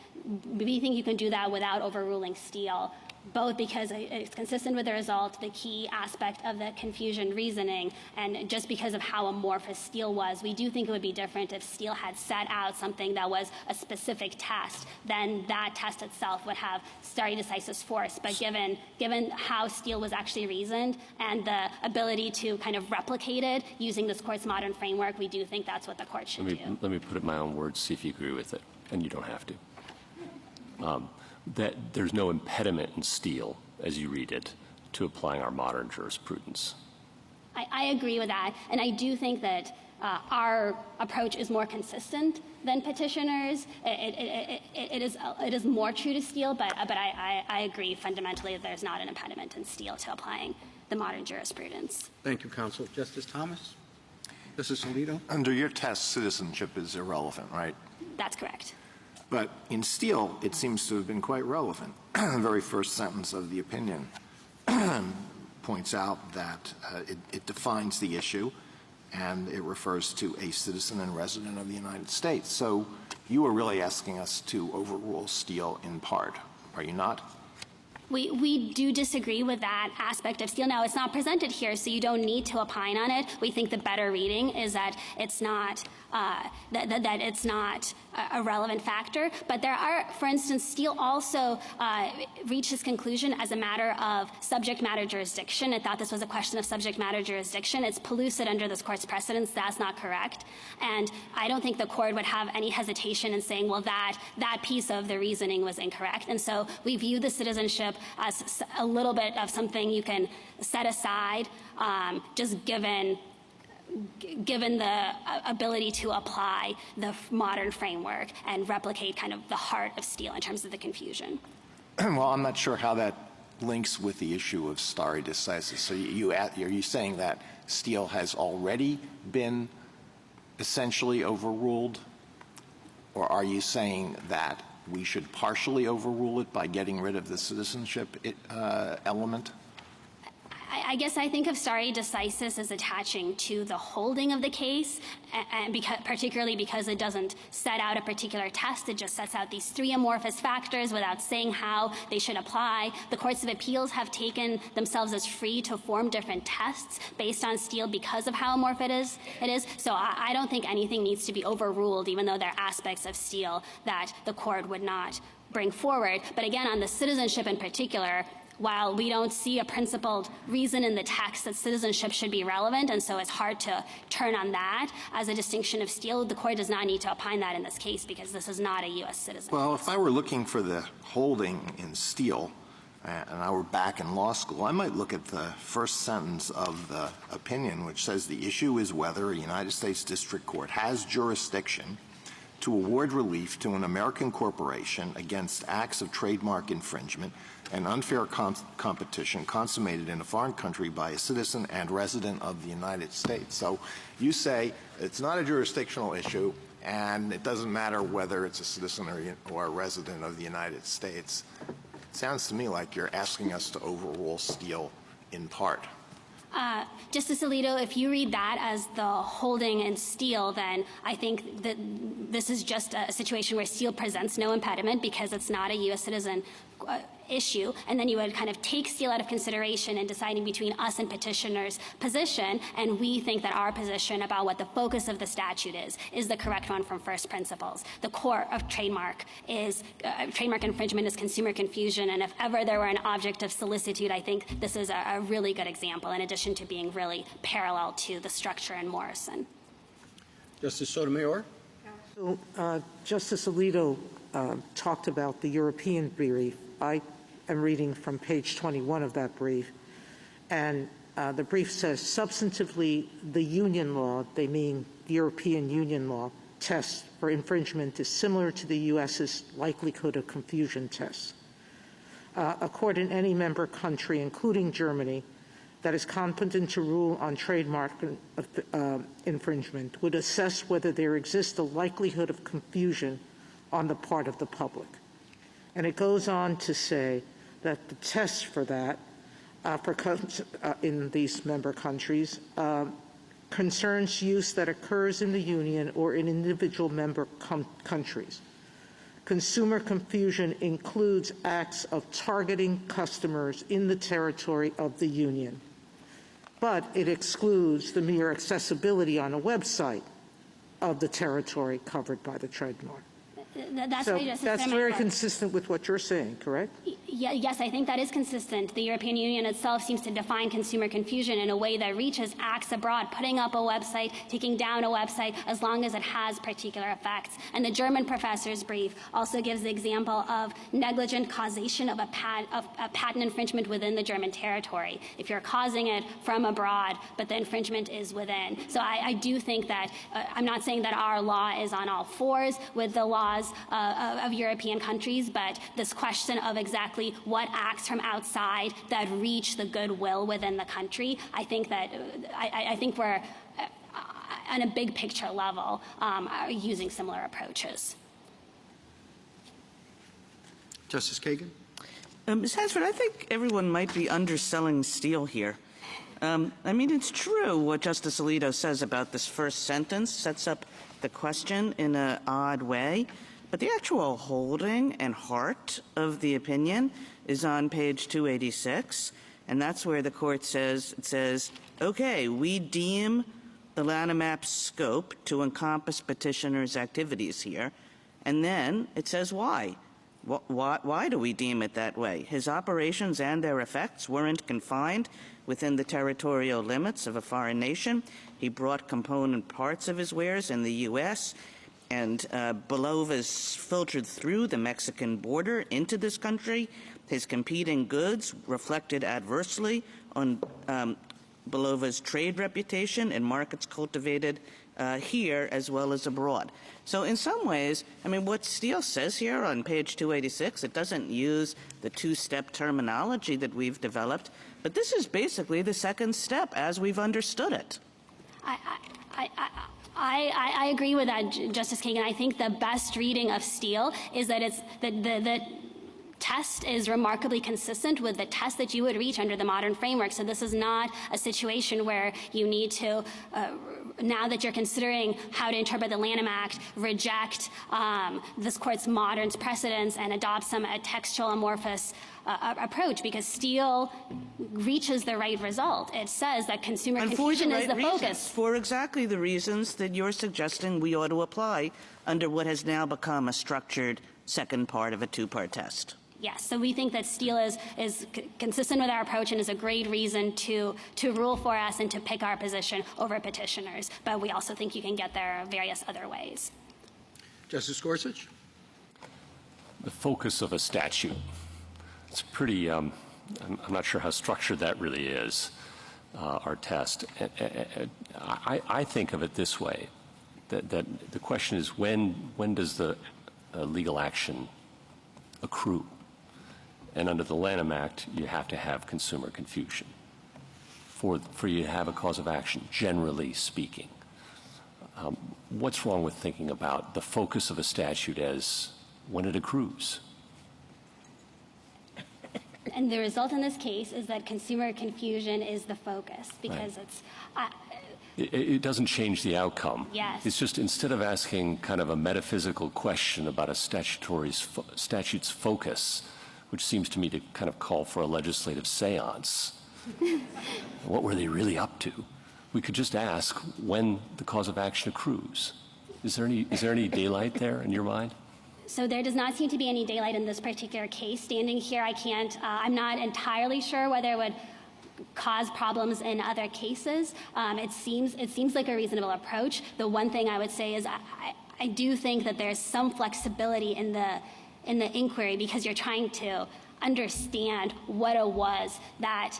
we think you can do that without overruling Steele, both because it's consistent with the result, the key aspect of the confusion reasoning, and just because of how amorphous Steele was. We do think it would be different if Steele had set out something that was a specific test. Then that test itself would have stare decisis force. But given how Steele was actually reasoned and the ability to kind of replicate it using this court's modern framework, we do think that's what the court should do. Let me put it in my own words, see if you agree with it, and you don't have to. That there's no impediment in Steele, as you read it, to applying our modern jurisprudence. I agree with that, and I do think that our approach is more consistent than petitioners. It is more true to Steele, but I agree fundamentally that there's not an impediment in Steele to applying the modern jurisprudence. Thank you, counsel. Justice Thomas? Justice Alito? Under your test, citizenship is irrelevant, right? That's correct. But in Steele, it seems to have been quite relevant. The very first sentence of the opinion points out that it defines the issue, and it refers to a citizen and resident of the United States. So you are really asking us to overrule Steele in part, are you not? We do disagree with that aspect of Steele. Now, it's not presented here, so you don't need to opine on it. We think the better reading is that it's not that it's not a relevant factor. But there are, for instance, Steele also reached his conclusion as a matter of subject matter jurisdiction. It thought this was a question of subject matter jurisdiction. It's pellucid under this court's precedents. That's not correct. And I don't think the court would have any hesitation in saying, well, that piece of the reasoning was incorrect. And so we view the citizenship as a little bit of something you can set aside, just given the ability to apply the modern framework and replicate kind of the heart of Steele in terms of the confusion. Well, I'm not sure how that links with the issue of stare decisis. So are you saying that Steele has already been essentially overruled, or are you saying that we should partially overrule it by getting rid of the citizenship element? I guess I think of stare decisis as attaching to the holding of the case, and particularly because it doesn't set out a particular test. It just sets out these three amorphous factors without saying how they should apply. The courts of appeals have taken themselves as free to form different tests based on Steele because of how amorphous it is. So I don't think anything needs to be overruled, even though there are aspects of Steele that the court would not bring forward. But again, on the citizenship in particular, while we don't see a principled reason in the text that citizenship should be relevant, and so it's hard to turn on that as a distinction of Steele, the court does not need to opine that in this case because this is not a U.S. citizen. Well, if I were looking for the holding in Steele and I were back in law school, I might look at the first sentence of the opinion, which says the issue is whether a United States district court has jurisdiction to award relief to an American corporation against acts of trademark infringement and unfair competition consummated in a foreign country by a citizen and resident of the United States. So you say it's not a jurisdictional issue. and it doesn't matter whether it's a citizen or a resident of the United States. It sounds to me like you're asking us to overrule Steele in part. Justice Alito, if you read that as the holding in Steele, then I think that this is just a situation where Steele presents no impediment because it's not a U.S. citizen issue, and then you would kind of take Steele out of consideration in deciding between us and petitioner's position, and we think that our position about what the focus of the statute is the correct one from first principles. The core of trademark infringement is consumer confusion, and if ever there were an object of solicitude, I think this is a really good example, in addition to being really parallel to the structure in Morrison. Justice Sotomayor? So, Justice Alito talked about the European brief. I am reading from page 21 of that brief, and the brief says, substantively, the union law, they mean the European Union law, test for infringement is similar to the U.S.'s likelihood of confusion test. A court in any member country, including Germany, that is competent to rule on trademark infringement would assess whether there exists a likelihood of confusion on the part of the public. And it goes on to say that the test for that in these member countries concerns use that occurs in the Union or in individual member countries. Consumer confusion includes acts of targeting customers in the territory of the Union, but it excludes the mere accessibility on a website of the territory covered by the trademark. That's so right, Justice that's Sotomayor. very consistent with what you're saying, correct? Yes, I think that is consistent. The European Union itself seems to define consumer confusion in a way that reaches acts abroad, putting up a website, taking down a website, as long as it has particular effects. And the German professor's brief also gives the example of negligent causation of a patent infringement within the German territory. If you're causing it from abroad, but the infringement is within. So I do think that, I'm not saying that our law is on all fours with the laws of European countries, but this question of exactly what acts from outside that reach the goodwill within the country, I think that I think we're on a big picture level using similar approaches. Justice Kagan? Ms. Hansford, I think everyone might be underselling Steele here. I mean, it's true what Justice Alito says about this first sentence sets up the question in an odd way. But the actual holding and heart of the opinion is on page 286, and that's where the court says, it says, okay, we deem the Lanham Act's scope to encompass petitioner's activities here, and then it says why. Why do we deem it that way? His operations and their effects weren't confined within the territorial limits of a foreign nation. He brought component parts of his wares in the U.S., and Belova's filtered through the Mexican border into this country. His competing goods reflected adversely on Belova's trade reputation in markets cultivated here as well as abroad. So in some ways, I mean, what Steele says here on page 286, it doesn't use the two-step terminology that we've developed, but this is basically the second step as we've understood it. I agree with that, Justice Kagan. I think the best reading of Steele is that it's the test is remarkably consistent with the test that you would reach under the modern framework. So this is not a situation where you need to, now that you're considering how to interpret the Lanham Act, reject this court's modern precedents and adopt some textual amorphous approach, because Steele reaches the right result. It says that consumer confusion is the focus. For exactly the reasons that you're suggesting we ought to apply under what has now become a structured second part of a two-part test. Yes, so we think that Steele is consistent with our approach and is a great reason to rule for us and to pick our position over petitioners. But we also think you can get there various other ways. Justice Gorsuch? The focus of a statute. It's pretty, I'm not sure how structured that really is, our test. I think of it this way, that the question is when does the legal action accrue? And under the Lanham Act, you have to have consumer confusion for you to have a cause of action, generally speaking. what's wrong with thinking about the focus of a statute as when it accrues? And the result in this case is that consumer confusion is the focus because it's. It doesn't change the outcome. Yes. It's just instead of asking kind of a metaphysical question about a statute's focus, which seems to me to kind of call for a legislative seance, what were they really up to? We could just ask when the cause of action accrues. Is there any daylight there in your mind? So there does not seem to be any daylight in this particular case. Standing here, I can't, I'm not entirely sure whether it would cause problems in other cases. It seems like a reasonable approach. The one thing I would say is I do think that there's some flexibility in the inquiry because you're trying to understand what it was that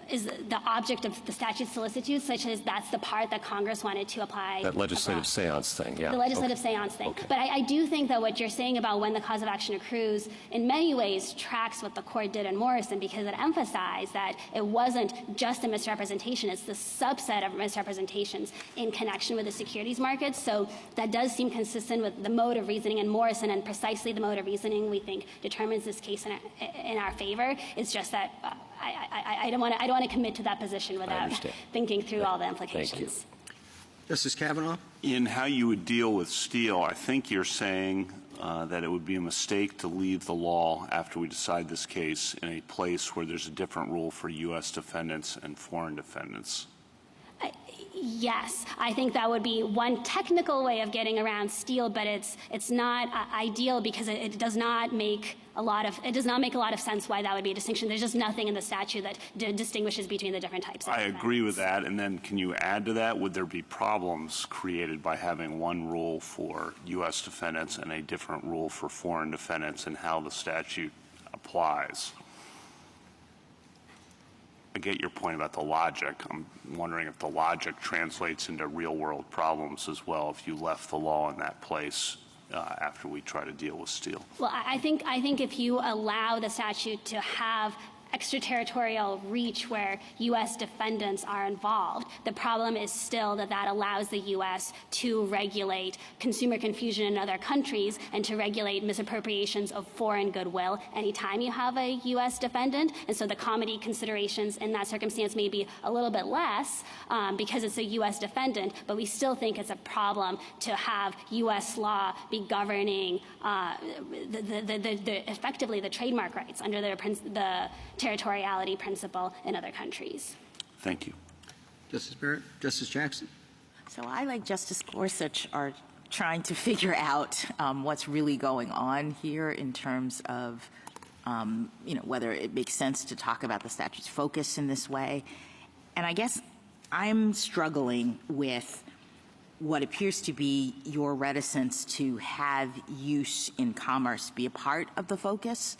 is the object of the statute solicitude, such as that's the part that Congress wanted to apply. That legislative seance thing, yeah. The legislative seance thing. Okay. But I do think that what you're saying about when the cause of action accrues in many ways tracks what the court did in Morrison because it emphasized that it wasn't just a misrepresentation, it's the subset of misrepresentations in connection with the securities markets. So that does seem consistent with the mode of reasoning in Morrison, and precisely the mode of reasoning we think determines this case in our favor. It's just that I don't want to commit to that position without thinking through all the implications. Thank you. Justice Kavanaugh? In how you would deal with Steele, I think you're saying that it would be a mistake to leave the law after we decide this case in a place where there's a different rule for U.S. defendants and foreign defendants. Yes, I think that would be one technical way of getting around Steele, but it's not ideal because it does not make a lot of sense why that would be a distinction. There's just nothing in the statute that distinguishes between the different types of I defendants. agree with that, and then can you add to that? Would there be problems created by having one rule for U.S. defendants and a different rule for foreign defendants and how the statute applies? I get your point about the logic. I'm wondering if the logic translates into real-world problems as well if you left the law in that place after we try to deal with Steele. Well, I think if you allow the statute to have extraterritorial reach where U.S. defendants are involved, the problem is still that allows the U.S. to regulate consumer confusion in other countries and to regulate misappropriations of foreign goodwill anytime you have a U.S. defendant. And so the comity considerations in that circumstance may be a little bit less because it's a U.S. defendant, but we still think it's a problem to have U.S. law be governing effectively the trademark rights under the territoriality principle in other countries. Thank you. Justice Barrett? Justice Jackson? So I, like Justice Gorsuch, are trying to figure out what's really going on here in terms of, whether it makes sense to talk about the statute's focus in this way. And I guess I'm struggling with what appears to be your reticence to have use in commerce be a part of the focus.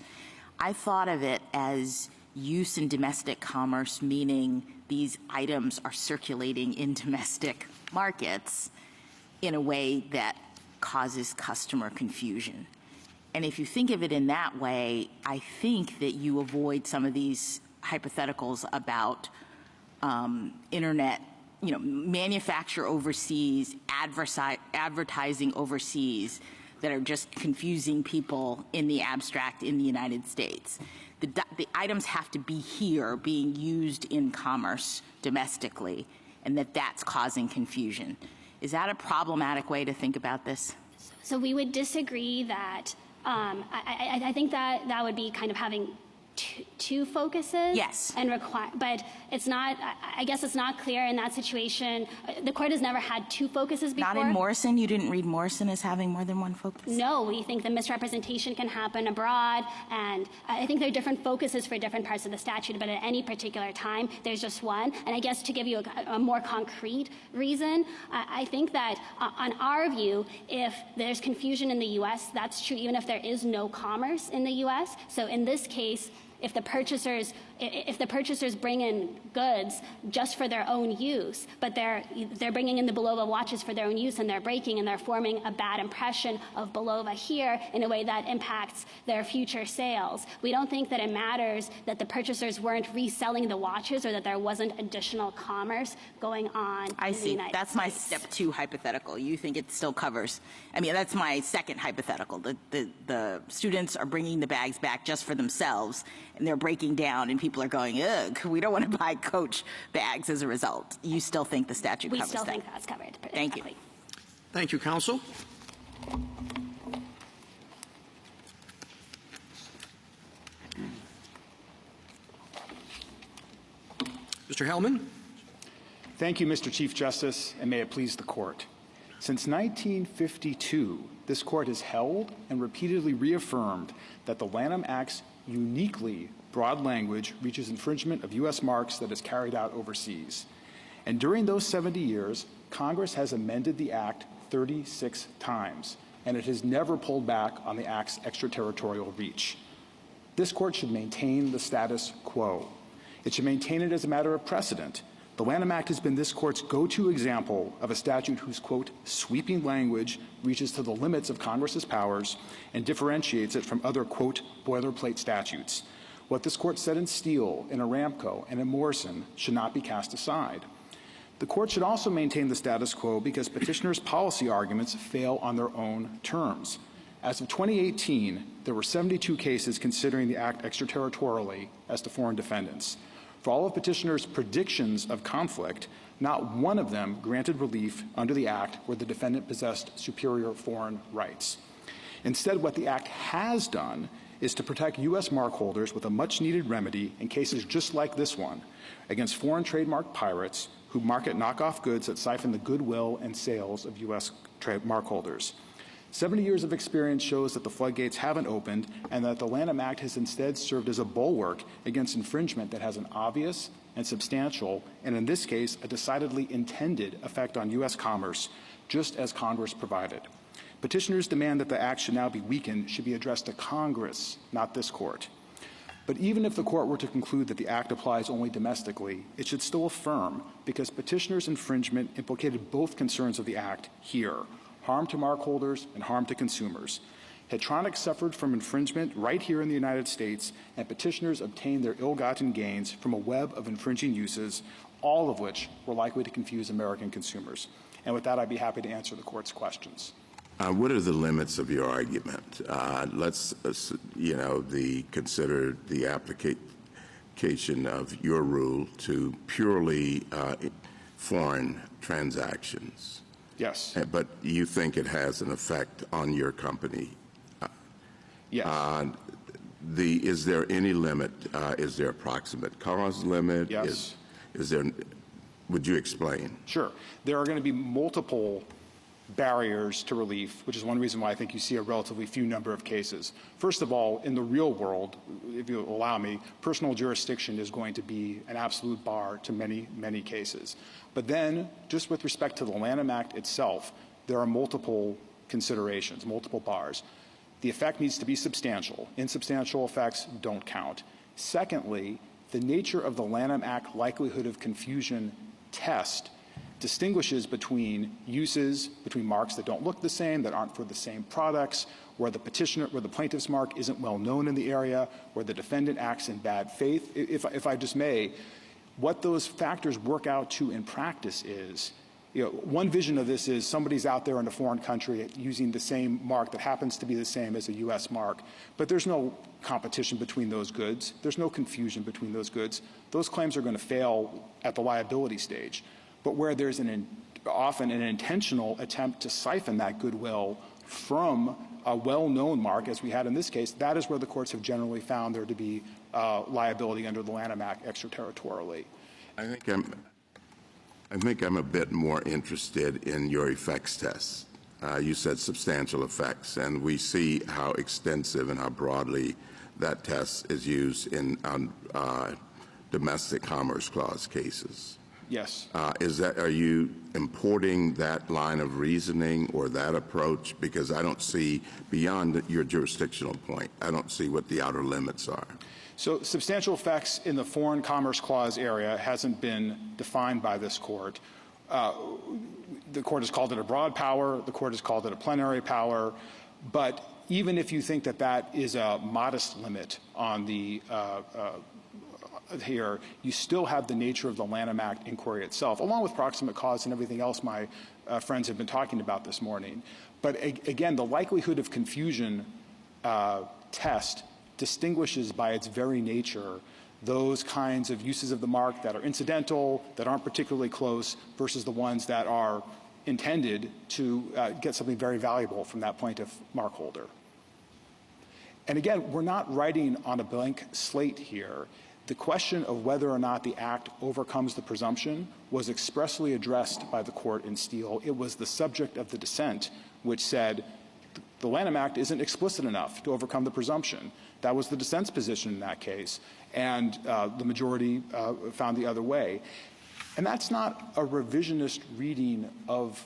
I thought of it as use in domestic commerce, meaning these items are circulating in domestic markets in a way that causes customer confusion. And if you think of it in that way, I think that you avoid some of these hypotheticals about internet, manufacture overseas, advertising overseas, that are just confusing people in the abstract in the United States. The items have to be here being used in commerce domestically, and that's causing confusion. Is that a problematic way to think about this? So we would disagree that I think that would be kind of having two focuses. Yes. But it's not, I guess it's not clear in that situation. The court has never had two focuses before. Not in Morrison? You didn't read Morrison as having more than one focus? No, we think the misrepresentation can happen abroad, and I think there are different focuses for different parts of the statute, but at any particular time, there's just one. And I guess to give you a more concrete reason, I think that on our view, if there's confusion in the U.S., that's true even if there is no commerce in the U.S. So in this case, if the purchasers if the purchasers bring in goods just for their own use, but they're bringing in the Bulova watches for their own use and they're breaking and they're forming a bad impression of Bulova here in a way that impacts their future sales. We don't think that it matters that the purchasers weren't reselling the watches or that there wasn't additional commerce going on I in the see. United That's my States. step 2 hypothetical. You think it still covers. I mean, that's my second hypothetical. The students are bringing the bags back just for themselves, and they're breaking down, and people are going, ugh, we don't want to buy Coach bags as a result. You still think the statute We covers still that? think that's covered. Thank you. Exactly. Thank you, counsel. Mr. Hellman. Thank you, Mr. Chief Justice, and may it please the Court. Since 1952, this Court has held and repeatedly reaffirmed that the Lanham Act's uniquely broad language reaches infringement of U.S. marks that is carried out overseas. And during those 70 years, Congress has amended the Act 36 times, and it has never pulled back on the Act's extraterritorial reach. This Court should maintain the status quo. It should maintain it as a matter of precedent. The Lanham Act has been this Court's go-to example of a statute whose, quote, sweeping language reaches to the limits of Congress's powers and differentiates it from other, quote, boilerplate statutes. What this Court said in Steele, in Aramco, and in Morrison should not be cast aside. The Court should also maintain the status quo because petitioners' policy arguments fail on their own terms. As of 2018, there were 72 cases considering the Act extraterritorially as to foreign defendants. For all of petitioners' predictions of conflict, not one of them granted relief under the Act where the defendant possessed superior foreign rights. Instead, what the Act has done is to protect U.S. mark holders with a much-needed remedy in cases just like this one against foreign trademark pirates who market knockoff goods that siphon the goodwill and sales of U.S. mark holders. 70 years of experience shows that the floodgates haven't opened and that the Lanham Act has instead served as a bulwark against infringement that has an obvious and substantial, and in this case, a decidedly intended effect on U.S. commerce, just as Congress provided. Petitioners' demand that the Act should now be weakened should be addressed to Congress, not this Court. But even if the Court were to conclude that the Act applies only domestically, it should still affirm because petitioners' infringement implicated both concerns of the Act here, harm to mark holders and harm to consumers. Hedtronic suffered from infringement right here in the United States, and petitioners obtained their ill-gotten gains from a web of infringing uses, all of which were likely to confuse American consumers. And with that, I'd be happy to answer the Court's questions. What are the limits of your argument? Let's, consider the application of your rule to purely foreign transactions. Yes. But you think it has an effect on your company? Yes. Is there any limit? Is there approximate cause limit? Yes. Is there? Would you explain? Sure. There are going to be multiple barriers to relief, which is one reason why I think you see a relatively few number of cases. First of all, in the real world, if you allow me, personal jurisdiction is going to be an absolute bar to many, many cases. But then, just with respect to the Lanham Act itself, there are multiple considerations, multiple bars. The effect needs to be substantial. Insubstantial effects don't count. Secondly, the nature of the Lanham Act likelihood of confusion test distinguishes between uses, between marks that don't look the same, that aren't for the same products, where the plaintiff's mark isn't well known in the area, where the defendant acts in bad faith. If I just may, what those factors work out to in practice is, one vision of this is somebody's out there in a foreign country using the same mark that happens to be the same as a U.S. mark, but there's no competition between those goods. There's no confusion between those goods. Those claims are going to fail at the liability stage. But where there's often an intentional attempt to siphon that goodwill from a well-known mark, as we had in this case, that is where the courts have generally found there to be liability under the Lanham Act extraterritorially. I think I'm a bit more interested in your effects test. You said substantial effects, and we see how extensive and how broadly that test is used in domestic commerce clause cases. Yes. Are you importing that line of reasoning or that approach? Because I don't see, beyond your jurisdictional point, I don't see what the outer limits are. So substantial effects in the Foreign Commerce Clause area hasn't been defined by this court. The court has called it a broad power. The court has called it a plenary power. But even if you think that that is a modest limit on the here, you still have the nature of the Lanham Act inquiry itself, along with proximate cause and everything else my friends have been talking about this morning. But again, the likelihood of confusion test distinguishes by its very nature those kinds of uses of the mark that are incidental, that aren't particularly close, versus the ones that are intended to get something very valuable from that plaintiff mark holder. And again, we're not writing on a blank slate here. The question of whether or not the Act overcomes the presumption was expressly addressed by the court in Steele. It was the subject of the dissent, which said the Lanham Act isn't explicit enough to overcome the presumption. That was the dissent's position in that case, and the majority found the other way. And that's not a revisionist reading of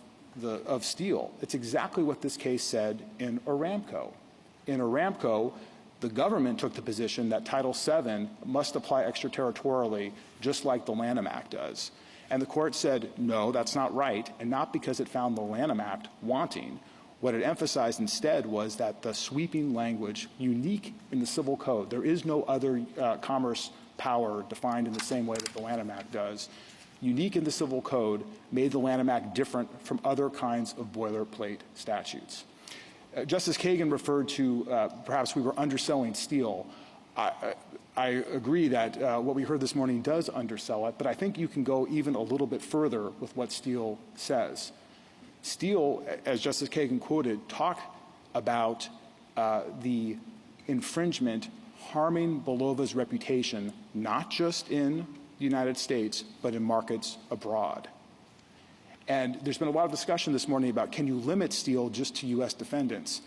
Steele. It's exactly what this case said in Aramco. In Aramco, the government took the position that Title VII must apply extraterritorially, just like the Lanham Act does. And the court said, no, that's not right, and not because it found the Lanham Act wanting. What it emphasized instead was that the sweeping language, unique in the Civil Code, there is no other commerce power defined in the same way that the Lanham Act does, unique in the Civil Code, made the Lanham Act different from other kinds of boilerplate statutes. Justice Kagan referred to perhaps we were underselling Steele. I agree that what we heard this morning does undersell it, but I think you can go even a little bit further with what Steele says. Steele, as Justice Kagan quoted, talked about the infringement harming Belova's reputation, not just in the United States, but in markets abroad. And there's been a lot of discussion this morning about, can you limit Steele just to U.S. defendants?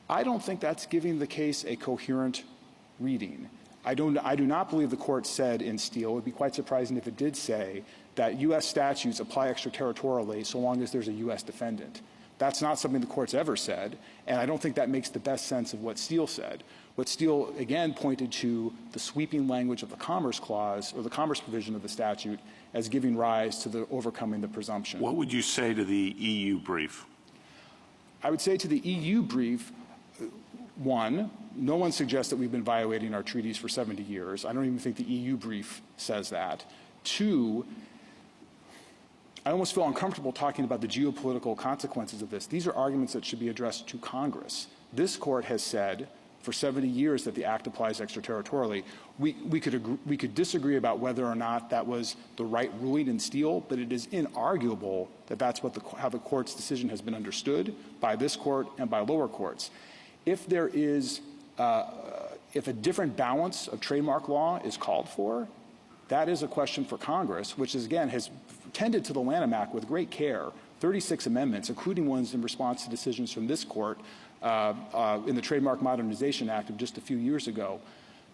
I don't think that's giving the case a coherent reading. I do not believe the court said in Steele, it would be quite surprising if it did say, that U.S. statutes apply extraterritorially so long as there's a U.S. defendant. That's not something the court's ever said, and I don't think that makes the best sense of what Steele said. What Steele, again, pointed to the sweeping language of the Commerce Clause, or the Commerce provision of the statute, as giving rise to the overcoming the presumption. What would you say to the EU brief? I would say to the EU brief, one, no one suggests that we've been violating our treaties for 70 years. I don't even think the EU brief says that. Two, I almost feel uncomfortable talking about the geopolitical consequences of this. These are arguments that should be addressed to Congress. This court has said for 70 years that the Act applies extraterritorially. We could disagree about whether or not that was the right ruling in Steele, but it is inarguable that that's what how the court's decision has been understood by this court and by lower courts. If there is, if a different balance of trademark law is called for, that is a question for Congress, which is, again, has tended to the Lanham Act with great care, 36 amendments, including ones in response to decisions from this court in the Trademark Modernization Act of just a few years ago.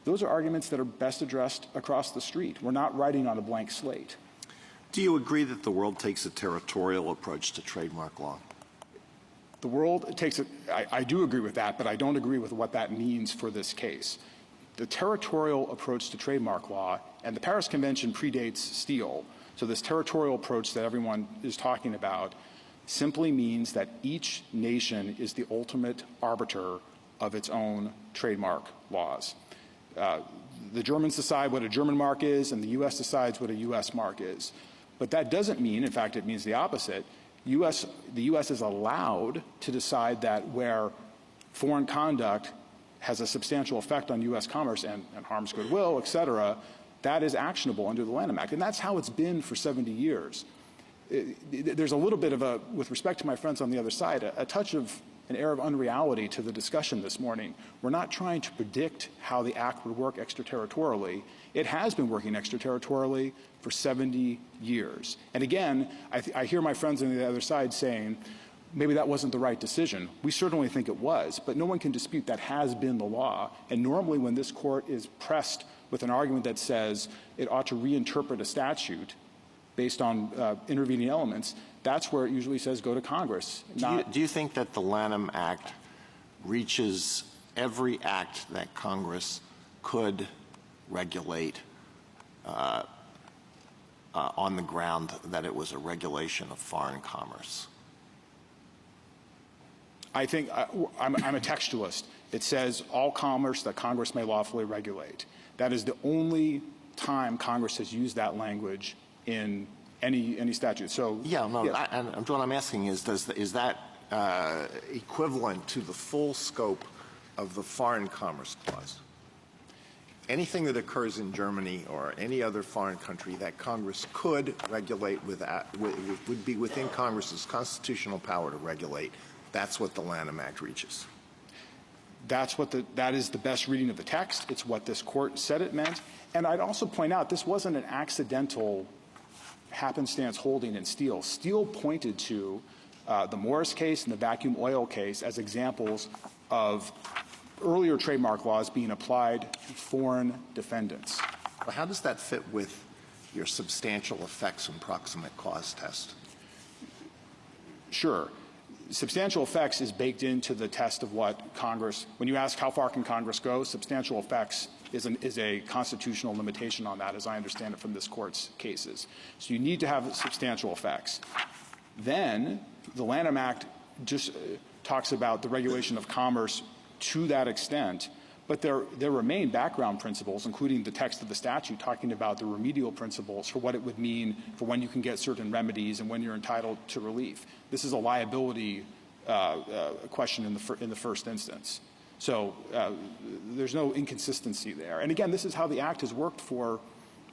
Those are arguments that are best addressed across the street. We're not writing on a blank slate. Do you agree that the world takes a territorial approach to trademark law? The world takes I do agree with that, but I don't agree with what that means for this case. The territorial approach to trademark law, and the Paris Convention predates Steele, so this territorial approach that everyone is talking about simply means that each nation is the ultimate arbiter of its own trademark laws. The Germans decide what a German mark is, and the U.S. decides what a U.S. mark is. But that doesn't mean, in fact, it means the opposite. The U.S. is allowed to decide that where foreign conduct has a substantial effect on U.S. commerce and harms goodwill, et cetera, that is actionable under the Lanham Act. And that's how it's been for 70 years. There's a little bit of a, with respect to my friends on the other side, a touch of an air of unreality to the discussion this morning. We're not trying to predict how the Act would work extraterritorially. It has been working extraterritorially for 70 years. And again, I hear my friends on the other side saying, maybe that wasn't the right decision. We certainly think it was, but no one can dispute that has been the law. And normally when this court is pressed with an argument that says it ought to reinterpret a statute, based on intervening elements, that's where it usually says go to Congress. Do you think that the Lanham Act reaches every act that Congress could regulate on the ground that it was a regulation of foreign commerce? I think I'm a textualist. It says all commerce that Congress may lawfully regulate. That is the only time Congress has used that language in any statute. So yeah, no. Yes. And what I'm asking is that equivalent to the full scope of the Foreign Commerce Clause? Anything that occurs in Germany or any other foreign country that Congress could regulate would be within Congress's constitutional power to regulate. That's what the Lanham Act reaches. That is the best reading of the text. It's what this court said it meant. And I'd also point out this wasn't an accidental happenstance holding in Steele. Steele pointed to the Morris case and the vacuum oil case as examples of earlier trademark laws being applied to foreign defendants. Well, how does that fit with your substantial effects and proximate cause test? Sure. Substantial effects is baked into the test of what Congress, when you ask how far can Congress go, substantial effects is a constitutional limitation on that, as I understand it from this court's cases. So you need to have substantial effects. Then the Lanham Act just talks about the regulation of commerce to that extent, but there remain background principles, including the text of the statute, talking about the remedial principles for what it would mean for when you can get certain remedies and when you're entitled to relief. This is a liability question in the first instance. So there's no inconsistency there. And again, this is how the Act has worked for,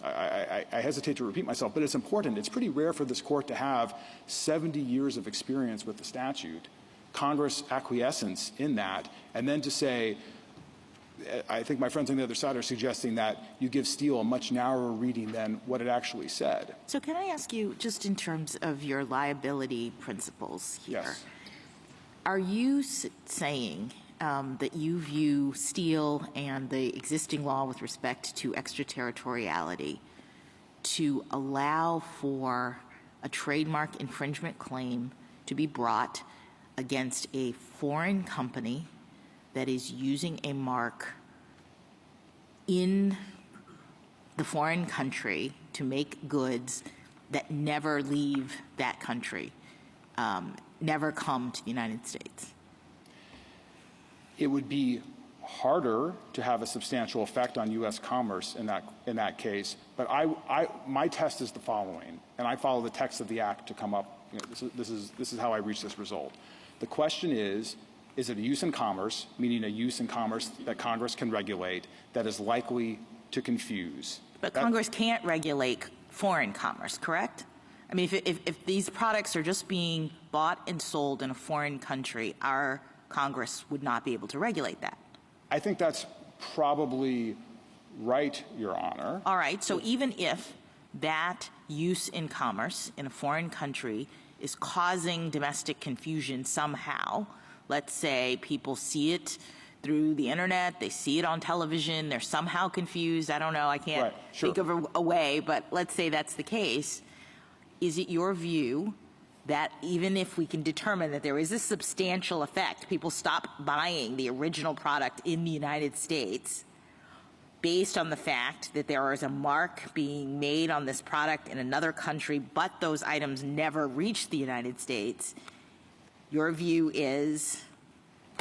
I hesitate to repeat myself, but it's important. It's pretty rare for this court to have 70 years of experience with the statute, Congress acquiescence in that, and then to say, I think my friends on the other side are suggesting that you give Steele a much narrower reading than what it actually said. So can I ask you, just in terms of your liability principles here, Yes. Are you saying that you view Steele and the existing law with respect to extraterritoriality to allow for a trademark infringement claim to be brought against a foreign company that is using a mark in the foreign country to make goods that never leave that country, never come to the United States? It would be harder to have a substantial effect on U.S. commerce in that case, but my test is the following, and I follow the text of the Act to come up. This is how I reach this result. The question is it a use in commerce, meaning a use in commerce that Congress can regulate, that is likely to confuse? But Congress can't regulate foreign commerce, correct? I mean, if these products are just being bought and sold in a foreign country, our Congress would not be able to regulate that. I think that's probably right, Your Honor. All right. So even if that use in commerce in a foreign country is causing domestic confusion somehow, let's say people see it through the internet, they see it on television, they're somehow confused. I don't know. I can't think of a way, but let's say that's the case. Is it your view that even if we can determine that there is a substantial effect, people stop buying the original product in the United States based on the fact that there is a mark being made on this product in another country, but those items never reach the United States? Your view is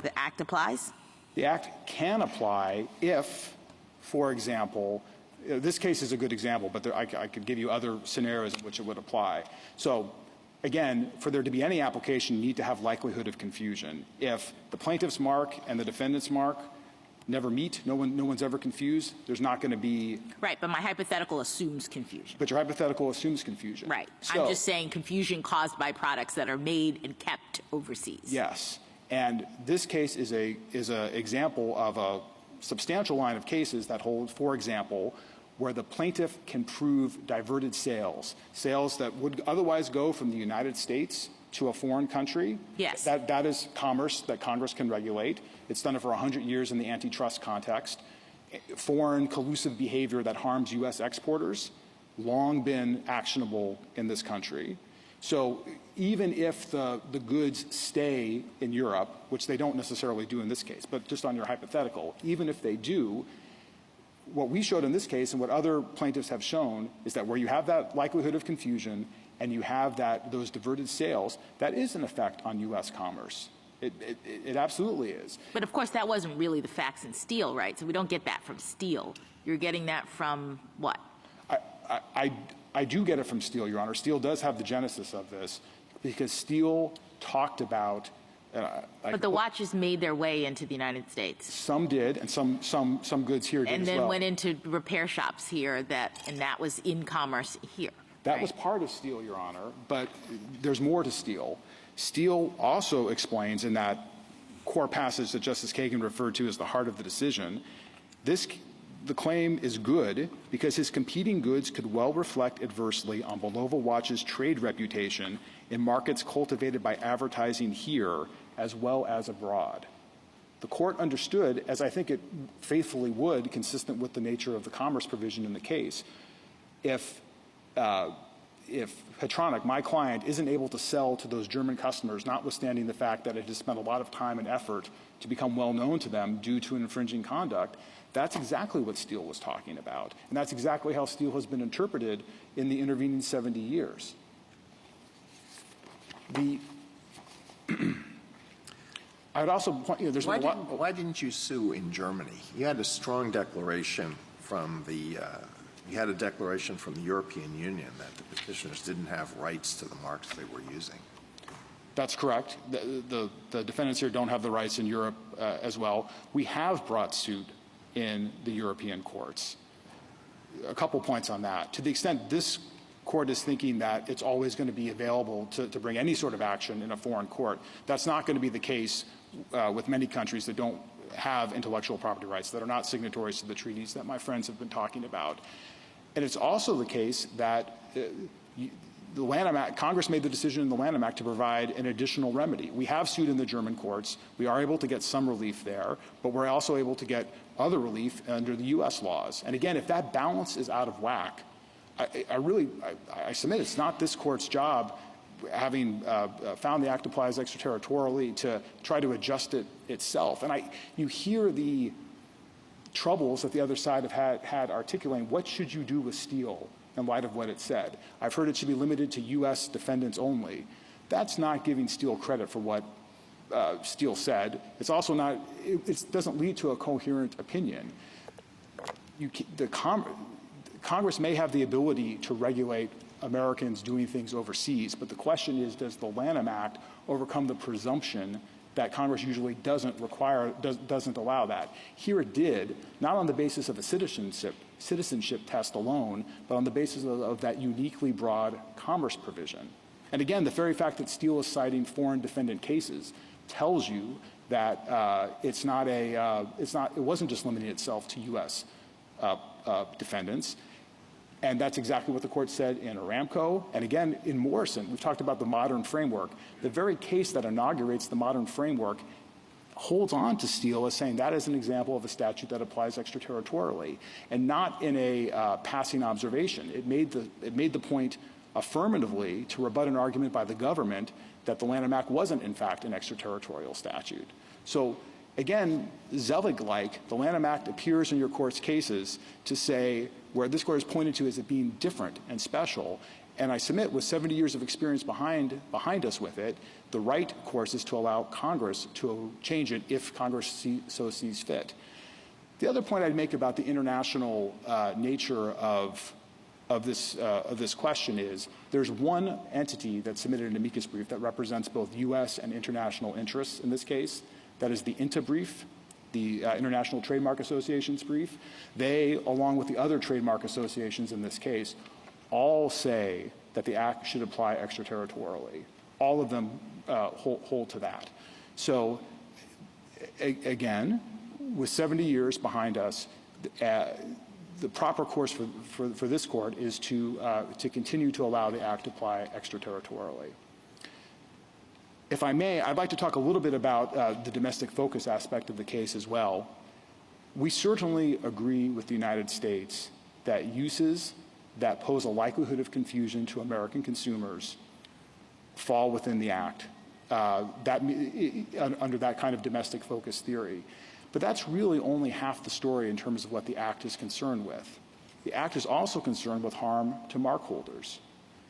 the Act applies? The Act can apply if, for example, this case is a good example, but I could give you other scenarios in which it would apply. So, again, for there to be any application, you need to have likelihood of confusion. If the plaintiff's mark and the defendant's mark never meet, no one's ever confused, there's not going to be... Right, but my hypothetical assumes confusion. But your hypothetical assumes confusion. Right. So, I'm just saying confusion caused by products that are made and kept overseas. Yes. And this case is a example of a substantial line of cases that hold, for example, where the plaintiff can prove diverted sales that would otherwise go from the United States to a foreign country. Yes. That is commerce that Congress can regulate. It's done it for 100 years in the antitrust context. Foreign collusive behavior that harms U.S. exporters, long been actionable in this country. So even if the goods stay in Europe, which they don't necessarily do in this case, but just on your hypothetical, even if they do, what we showed in this case and what other plaintiffs have shown is that where you have that likelihood of confusion and you have those diverted sales, that is an effect on U.S. commerce. It absolutely is. But of course, that wasn't really the facts in Steele, right? So we don't get that from Steele. You're getting that from what? I do get it from Steele, Your Honor. Steele does have the genesis of this because Steele talked about. But the watches made their way into the United States. Some did, and some goods here did and as then well. Went into repair shops here, and that was in commerce here. That was part of Steele, Your Honor, but there's more to Steele. Steele also explains in that core passage that Justice Kagan referred to as the heart of the decision, the claim is good because his competing goods could well reflect adversely on Bulova Watch's trade reputation in markets cultivated by advertising here as well as abroad. The court understood, as I think it faithfully would, consistent with the nature of the commerce provision in the case, if Hetronic, my client, isn't able to sell to those German customers, notwithstanding the fact that it has spent a lot of time and effort to become well known to them due to infringing conduct, that's exactly what Steele was talking about. And that's exactly how Steele has been interpreted in the intervening 70 years. I would also point, there's why didn't you sue in Germany? You had a strong declaration from the European Union that the petitioners didn't have rights to the marks they were using. That's correct. The defendants here don't have the rights in Europe as well. We have brought suit in the European courts. A couple points on that. To the extent this court is thinking that it's always going to be available to bring any sort of action in a foreign court, that's not going to be the case with many countries that don't have intellectual property rights, that are not signatories to the treaties that my friends have been talking about. And it's also the case that the Lanham Act, Congress made the decision in the Lanham Act to provide an additional remedy. We have sued in the German courts. We are able to get some relief there, but we're also able to get other relief under the U.S. laws. And again, if that balance is out of whack, I submit it's not this court's job, having found the act applies extraterritorially, to try to adjust it itself. And you hear the troubles that the other side have had articulating. What should you do with Steele in light of what it said? I've heard it should be limited to U.S. defendants only. That's not giving Steele credit for what Steele said. It's also not. It doesn't lead to a coherent opinion. Congress may have the ability to regulate Americans doing things overseas, but the question is, does the Lanham Act overcome the presumption that Congress usually doesn't allow that? Here it did, not on the basis of a citizenship test alone, but on the basis of that uniquely broad commerce provision. And again, the very fact that Steele is citing foreign defendant cases tells you that it wasn't just limiting itself to U.S. defendants. And that's exactly what the court said in Aramco. And again, in Morrison, we've talked about the modern framework. The very case that inaugurates the modern framework holds on to Steele as saying that is an example of a statute that applies extraterritorially, and not in a passing observation. It made the point affirmatively to rebut an argument by the government that the Lanham Act wasn't, in fact, an extraterritorial statute. So again, Zelig-like, the Lanham Act appears in your court's cases to say, where this court has pointed to as it being different and special, and I submit with 70 years of experience behind us with it, the right course is to allow Congress to change it if Congress so sees fit. The other point I'd make about the international nature of this question is there's one entity that submitted an amicus brief that represents both U.S. and international interests in this case. That is the INTA brief, the International Trademark Association's brief. They, along with the other trademark associations in this case, all say that the Act should apply extraterritorially. All of them hold to that. So, again, with 70 years behind us, the proper course for this court is to continue to allow the Act to apply extraterritorially. If I may, I'd like to talk a little bit about the domestic focus aspect of the case as well. We certainly agree with the United States that uses that pose a likelihood of confusion to American consumers fall within the Act under that kind of domestic focus theory. But that's really only half the story in terms of what the Act is concerned with. The Act is also concerned with harm to mark holders.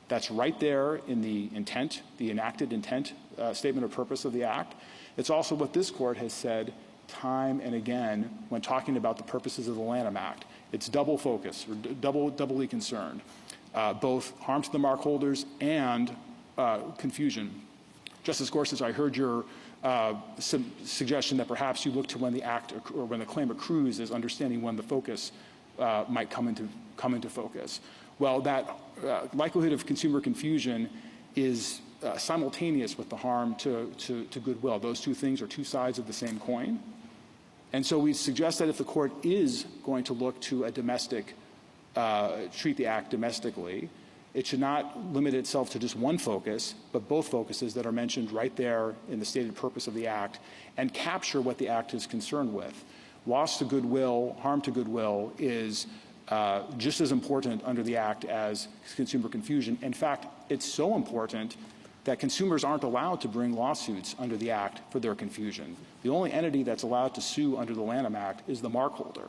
That's right there in the intent, the enacted intent statement of purpose of the Act. It's also what this Court has said time and again when talking about the purposes of the Lanham Act. It's double focus, or doubly concerned, both harm to the mark holders and confusion. Justice Gorsuch, I heard your suggestion that perhaps you look to when the act or when the claim accrues as understanding when the focus might come into focus. Well, that likelihood of consumer confusion is simultaneous with the harm to goodwill. Those two things are two sides of the same coin. And so we suggest that if the Court is going to look to a domestic, treat the Act domestically, it should not limit itself to just one focus, but both focuses that are mentioned right there in the stated purpose of the Act and capture what the Act is concerned with. Loss to goodwill, harm to goodwill is just as important under the Act as consumer confusion. In fact, it's so important that consumers aren't allowed to bring lawsuits under the Act for their confusion. The only entity that's allowed to sue under the Lanham Act is the mark holder.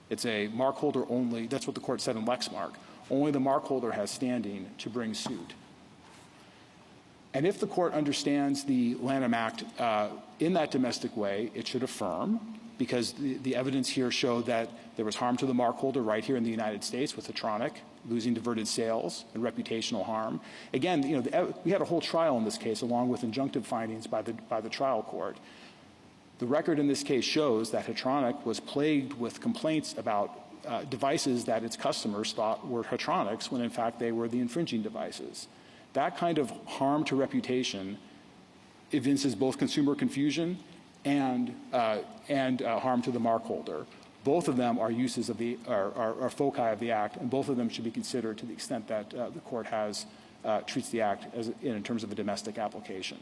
It's a mark holder only. That's what the Court said in Lexmark. Only the mark holder has standing to bring suit. And if the Court understands the Lanham Act in that domestic way, it should affirm, because the evidence here showed that there was harm to the mark holder right here in the United States with Hetronic, losing diverted sales and reputational harm. Again, we had a whole trial in this case along with injunctive findings by the trial court. The record in this case shows that Hetronic was plagued with complaints about devices that its customers thought were Hetronics when in fact they were the infringing devices. That kind of harm to reputation evinces both consumer confusion and harm to the mark holder. Both of them are uses of are foci of the Act, and both of them should be considered to the extent that the Court has treats the Act as in terms of a domestic application.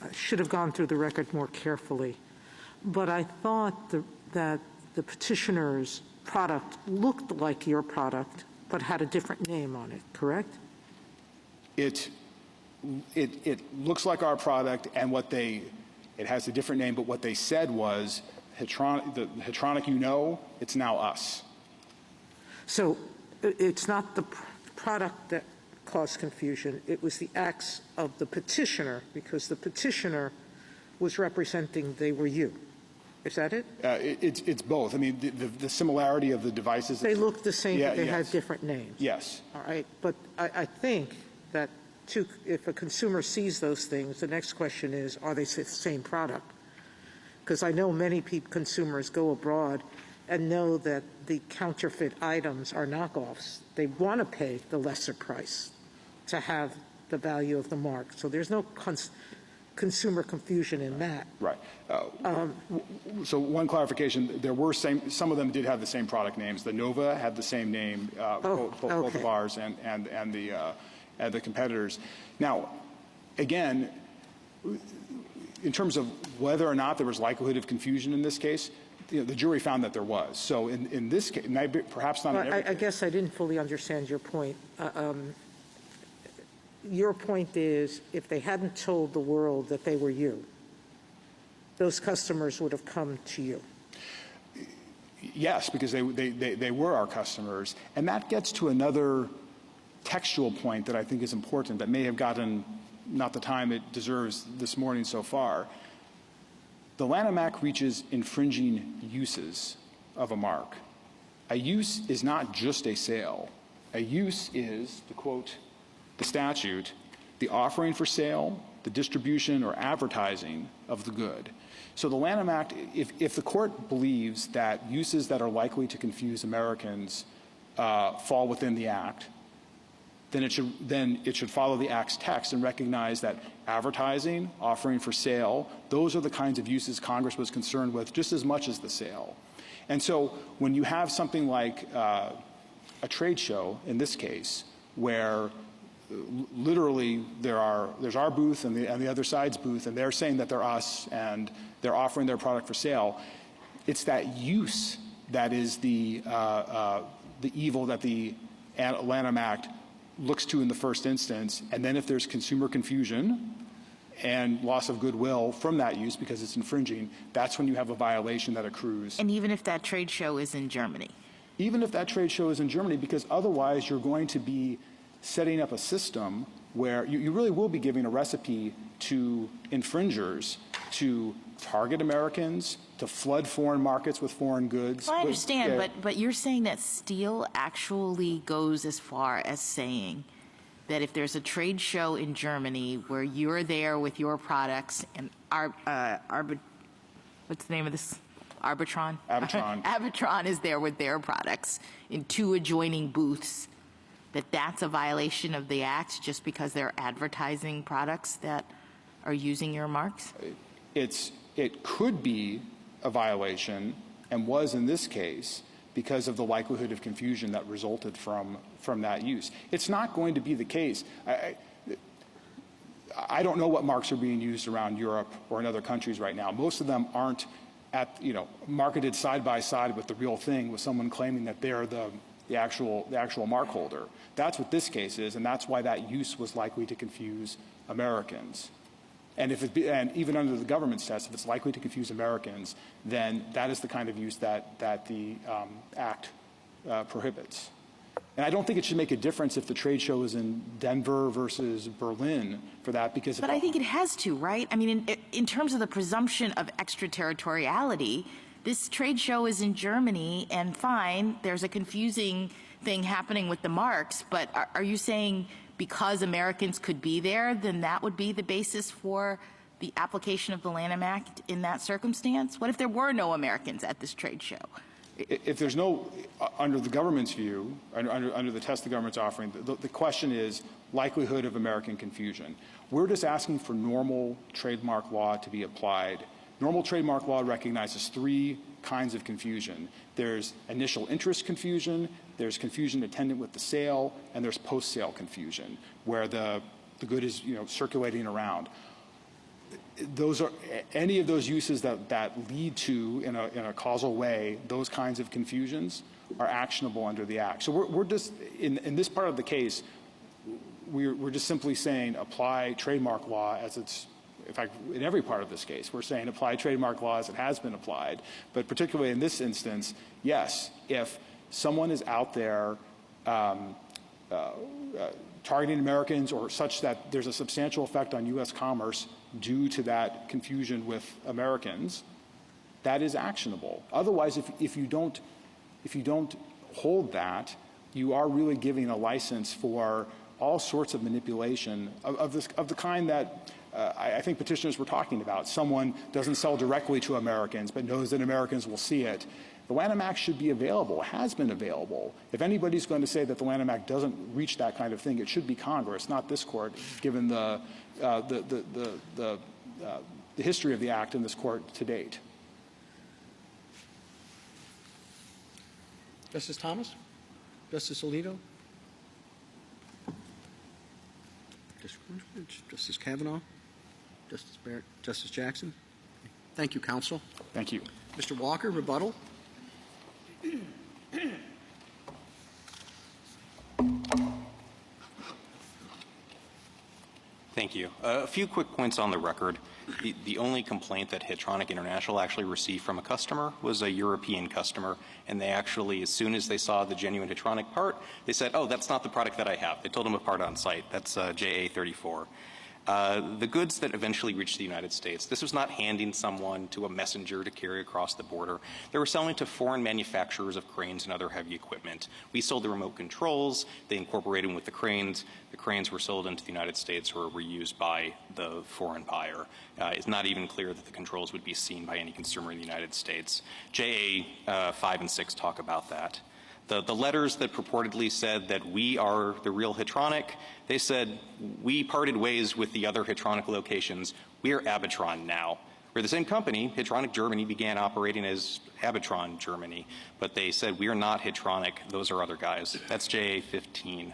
I should have gone through the record more carefully, but I thought that the petitioner's product looked like your product, but had a different name on it, correct? It looks like our product, and it has a different name, but what they said was, the Hetronic it's now us. So it's not the product that caused confusion. It was the acts of the petitioner, because the petitioner was representing they were you. Is that it? It's both. I mean, the similarity of the devices. They looked the same, but they had different names. Yes. All right. But I think that if a consumer sees those things, the next question is, are they the same product? Because I know many consumers go abroad and know that the counterfeit items are knockoffs. They want to pay the lesser price to have the value of the mark. So there's no consumer confusion in that. Right. So one clarification, there were some of them did have the same product names. The Nova had the same name, both of ours and the competitors. Now, again, in terms of whether or not there was likelihood of confusion in this case, the jury found that there was. So in this case, perhaps not in every case. I guess I didn't fully understand your point. Your point is, if they hadn't told the world that they were you, those customers would have come to you. Yes, because they were our customers. And that gets to another textual point that I think is important that may have gotten not the time it deserves this morning so far. The Lanham Act reaches infringing uses of a mark. A use is not just a sale. A use is, to quote the statute, the offering for sale, the distribution or advertising of the good. So the Lanham Act, if the Court believes that uses that are likely to confuse Americans fall within the Act, then it should follow the Act's text and recognize that advertising, offering for sale, those are the kinds of uses Congress was concerned with just as much as the sale. And so when you have something like a trade show, in this case, where literally there's our booth and the other side's booth, and they're saying that they're us and they're offering their product for sale, it's that use that is the the evil that the Lanham Act looks to in the first instance, and then if there's consumer confusion and loss of goodwill from that use because it's infringing, that's when you have a violation that accrues. And even if that trade show is in Germany? Even if that trade show is in Germany, because otherwise you're going to be setting up a system where you really will be giving a recipe to infringers to target Americans, to flood foreign markets with foreign goods. Well, I understand, but you're saying that Steele actually goes as far as saying that if there's a trade show in Germany where you're there with your products and what's the name of this? Arbitron? Arbitron. Arbitron is there with their products in 2 adjoining booths, that's a violation of the Act just because they're advertising products that are using your marks? It could be a violation, and was in this case, because of the likelihood of confusion that resulted from that use. It's not going to be the case. I don't know what marks are being used around Europe or in other countries right now. Most of them aren't marketed side by side with the real thing, with someone claiming that they're the actual mark holder. That's what this case is, and that's why that use was likely to confuse Americans. And and even under the government's test, if it's likely to confuse Americans, then that is the kind of use that the Act prohibits. And I don't think it should make a difference if the trade show is in Denver versus Berlin for that, because. But I think it has to, right? I mean, in terms of the presumption of extraterritoriality, this trade show is in Germany, and fine, there's a confusing thing happening with the marks, but are you saying because Americans could be there, then that would be the basis for the application of the Lanham Act in that circumstance? What if there were no Americans at this trade show? If there's no, under the government's view, under the test the government's offering, the question is likelihood of American confusion. We're just asking for normal trademark law to be applied. Normal trademark law recognizes 3 kinds of confusion. There's initial interest confusion, there's confusion attendant with the sale, and there's post-sale confusion, where the good is circulating around. Those are any of those uses that lead to, in a causal way, those kinds of confusions are actionable under the Act. So we're just in this part of the case, we're just simply saying apply trademark law as it's. In fact, in every part of this case, we're saying apply trademark law as it has been applied. But particularly in this instance, yes, if someone is out there targeting Americans or such that there's a substantial effect on U.S. commerce due to that confusion with Americans, that is actionable. Otherwise, if you don't hold that, you are really giving a license for all sorts of manipulation of the kind that I think petitioners were talking about. Someone doesn't sell directly to Americans but knows that Americans will see it. The Lanham Act should be available, has been available. If anybody's going to say that the Lanham Act doesn't reach that kind of thing, it should be Congress, not this court, given the history of the Act in this court to date. Justice Thomas? Justice Alito? Justice Kavanaugh? Justice Barrett? Justice Jackson? Thank you, counsel. Thank you. Mr. Walker, rebuttal? Thank you. A few quick points on the record. The only complaint that Hitronic International actually received from a customer was a European customer, and they actually, as soon as they saw the genuine Hitronic part, they said, oh, that's not the product that I have. They told them apart on site. That's JA34. The goods that eventually reached the United States, this was not handing someone to a messenger to carry across the border. They were selling to foreign manufacturers of cranes and other heavy equipment. We sold the remote controls. They incorporated them with the cranes. The cranes were sold into the United States or were used by the foreign buyer. It's not even clear that the controls would be seen by any consumer in the United States. JA 5 and 6 talk about that. The letters that purportedly said that we are the real Hitronic, they said we parted ways with the other Hitronic locations. We are Abitron now. We're the same company. Hitronic Germany began operating as Abitron Germany, but they said we are not Hitronic. Those are other guys. That's JA 15.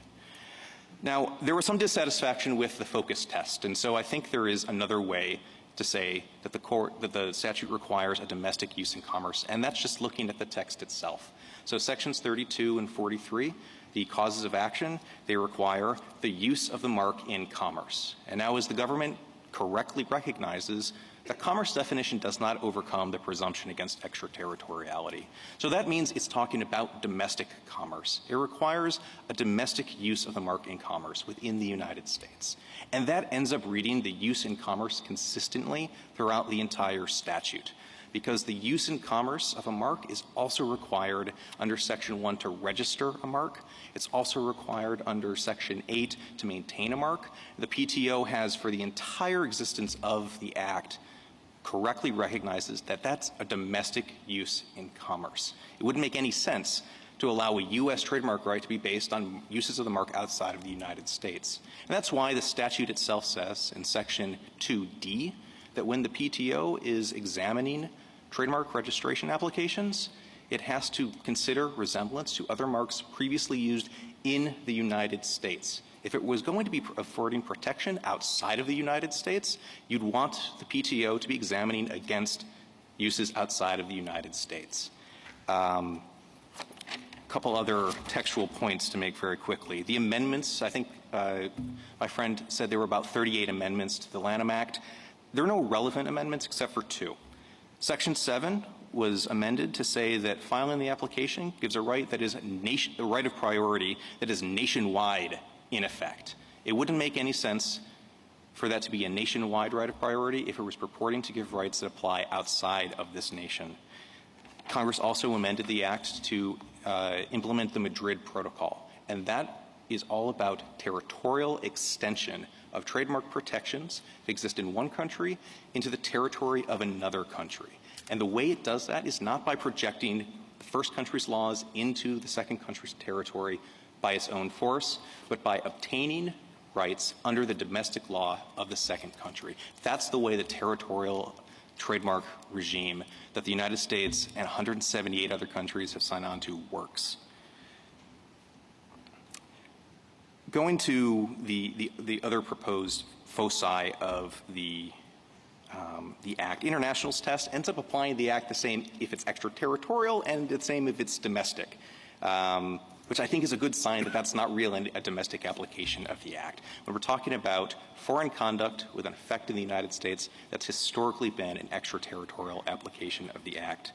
Now, there was some dissatisfaction with the focus test, and so I think there is another way to say that the statute requires a domestic use in commerce, and that's just looking at the text itself. So sections 32 and 43, the causes of action, they require the use of the mark in commerce. And now, as the government correctly recognizes, the commerce definition does not overcome the presumption against extraterritoriality. So that means it's talking about domestic commerce. It requires a domestic use of the mark in commerce within the United States. And that ends up reading the use in commerce consistently throughout the entire statute, because the use in commerce of a mark is also required under Section 1 to register a mark. It's also required under Section 8 to maintain a mark. The PTO has, for the entire existence of the Act, correctly recognizes that that's a domestic use in commerce. It wouldn't make any sense to allow a U.S. trademark right to be based on uses of the mark outside of the United States. And that's why the statute itself says in Section 2D that when the PTO is examining trademark registration applications, it has to consider resemblance to other marks previously used in the United States. If it was going to be affording protection outside of the United States, you'd want the PTO to be examining against uses outside of the United States. A couple other textual points to make very quickly. The amendments, I think my friend said there were about 38 amendments to the Lanham Act. There are no relevant amendments except for 2. Section 7 was amended to say that filing the application gives a right that is a right of priority that is nationwide in effect. It wouldn't make any sense for that to be a nationwide right of priority if it was purporting to give rights that apply outside of this nation. Congress also amended the Act to implement the Madrid Protocol, and that is all about territorial extension of trademark protections that exist in one country into the territory of another country. And the way it does that is not by projecting the first country's laws into the second country's territory by its own force, but by obtaining rights under the domestic law of the second country. That's the way the territorial trademark regime that the United States and 178 other countries have signed on to works. Going to the other proposed foci of the Act, internationals test ends up applying the Act the same if it's extraterritorial and the same if it's domestic, which I think is a good sign that that's not really a domestic application of the Act. When we're talking about foreign conduct with an effect in the United States, that's historically been an extraterritorial application of the Act.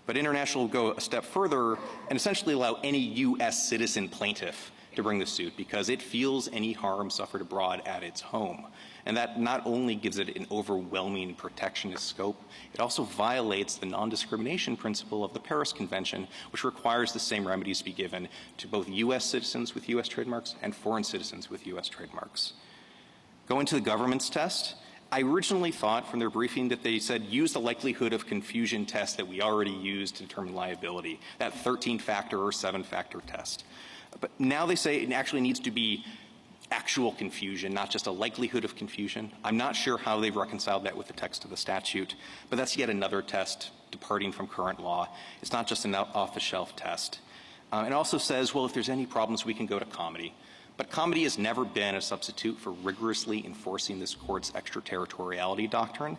But international will go a step further and essentially allow any U.S. citizen plaintiff to bring the suit because it feels any harm suffered abroad at its home. And that not only gives it an overwhelming protectionist scope, it also violates the non-discrimination principle of the Paris Convention, which requires the same remedies to be given to both U.S. citizens with U.S. trademarks and foreign citizens with U.S. trademarks. Going to the government's test, I originally thought from their briefing that they said use the likelihood of confusion test that we already used to determine liability, that 13-factor or 7-factor test. But now they say it actually needs to be actual confusion, not just a likelihood of confusion. I'm not sure how they've reconciled that with the text of the statute, but that's yet another test departing from current law. It's not just an off-the-shelf test. It also says, well, if there's any problems, we can go to comity. But comity has never been a substitute for rigorously enforcing this court's extraterritoriality doctrine.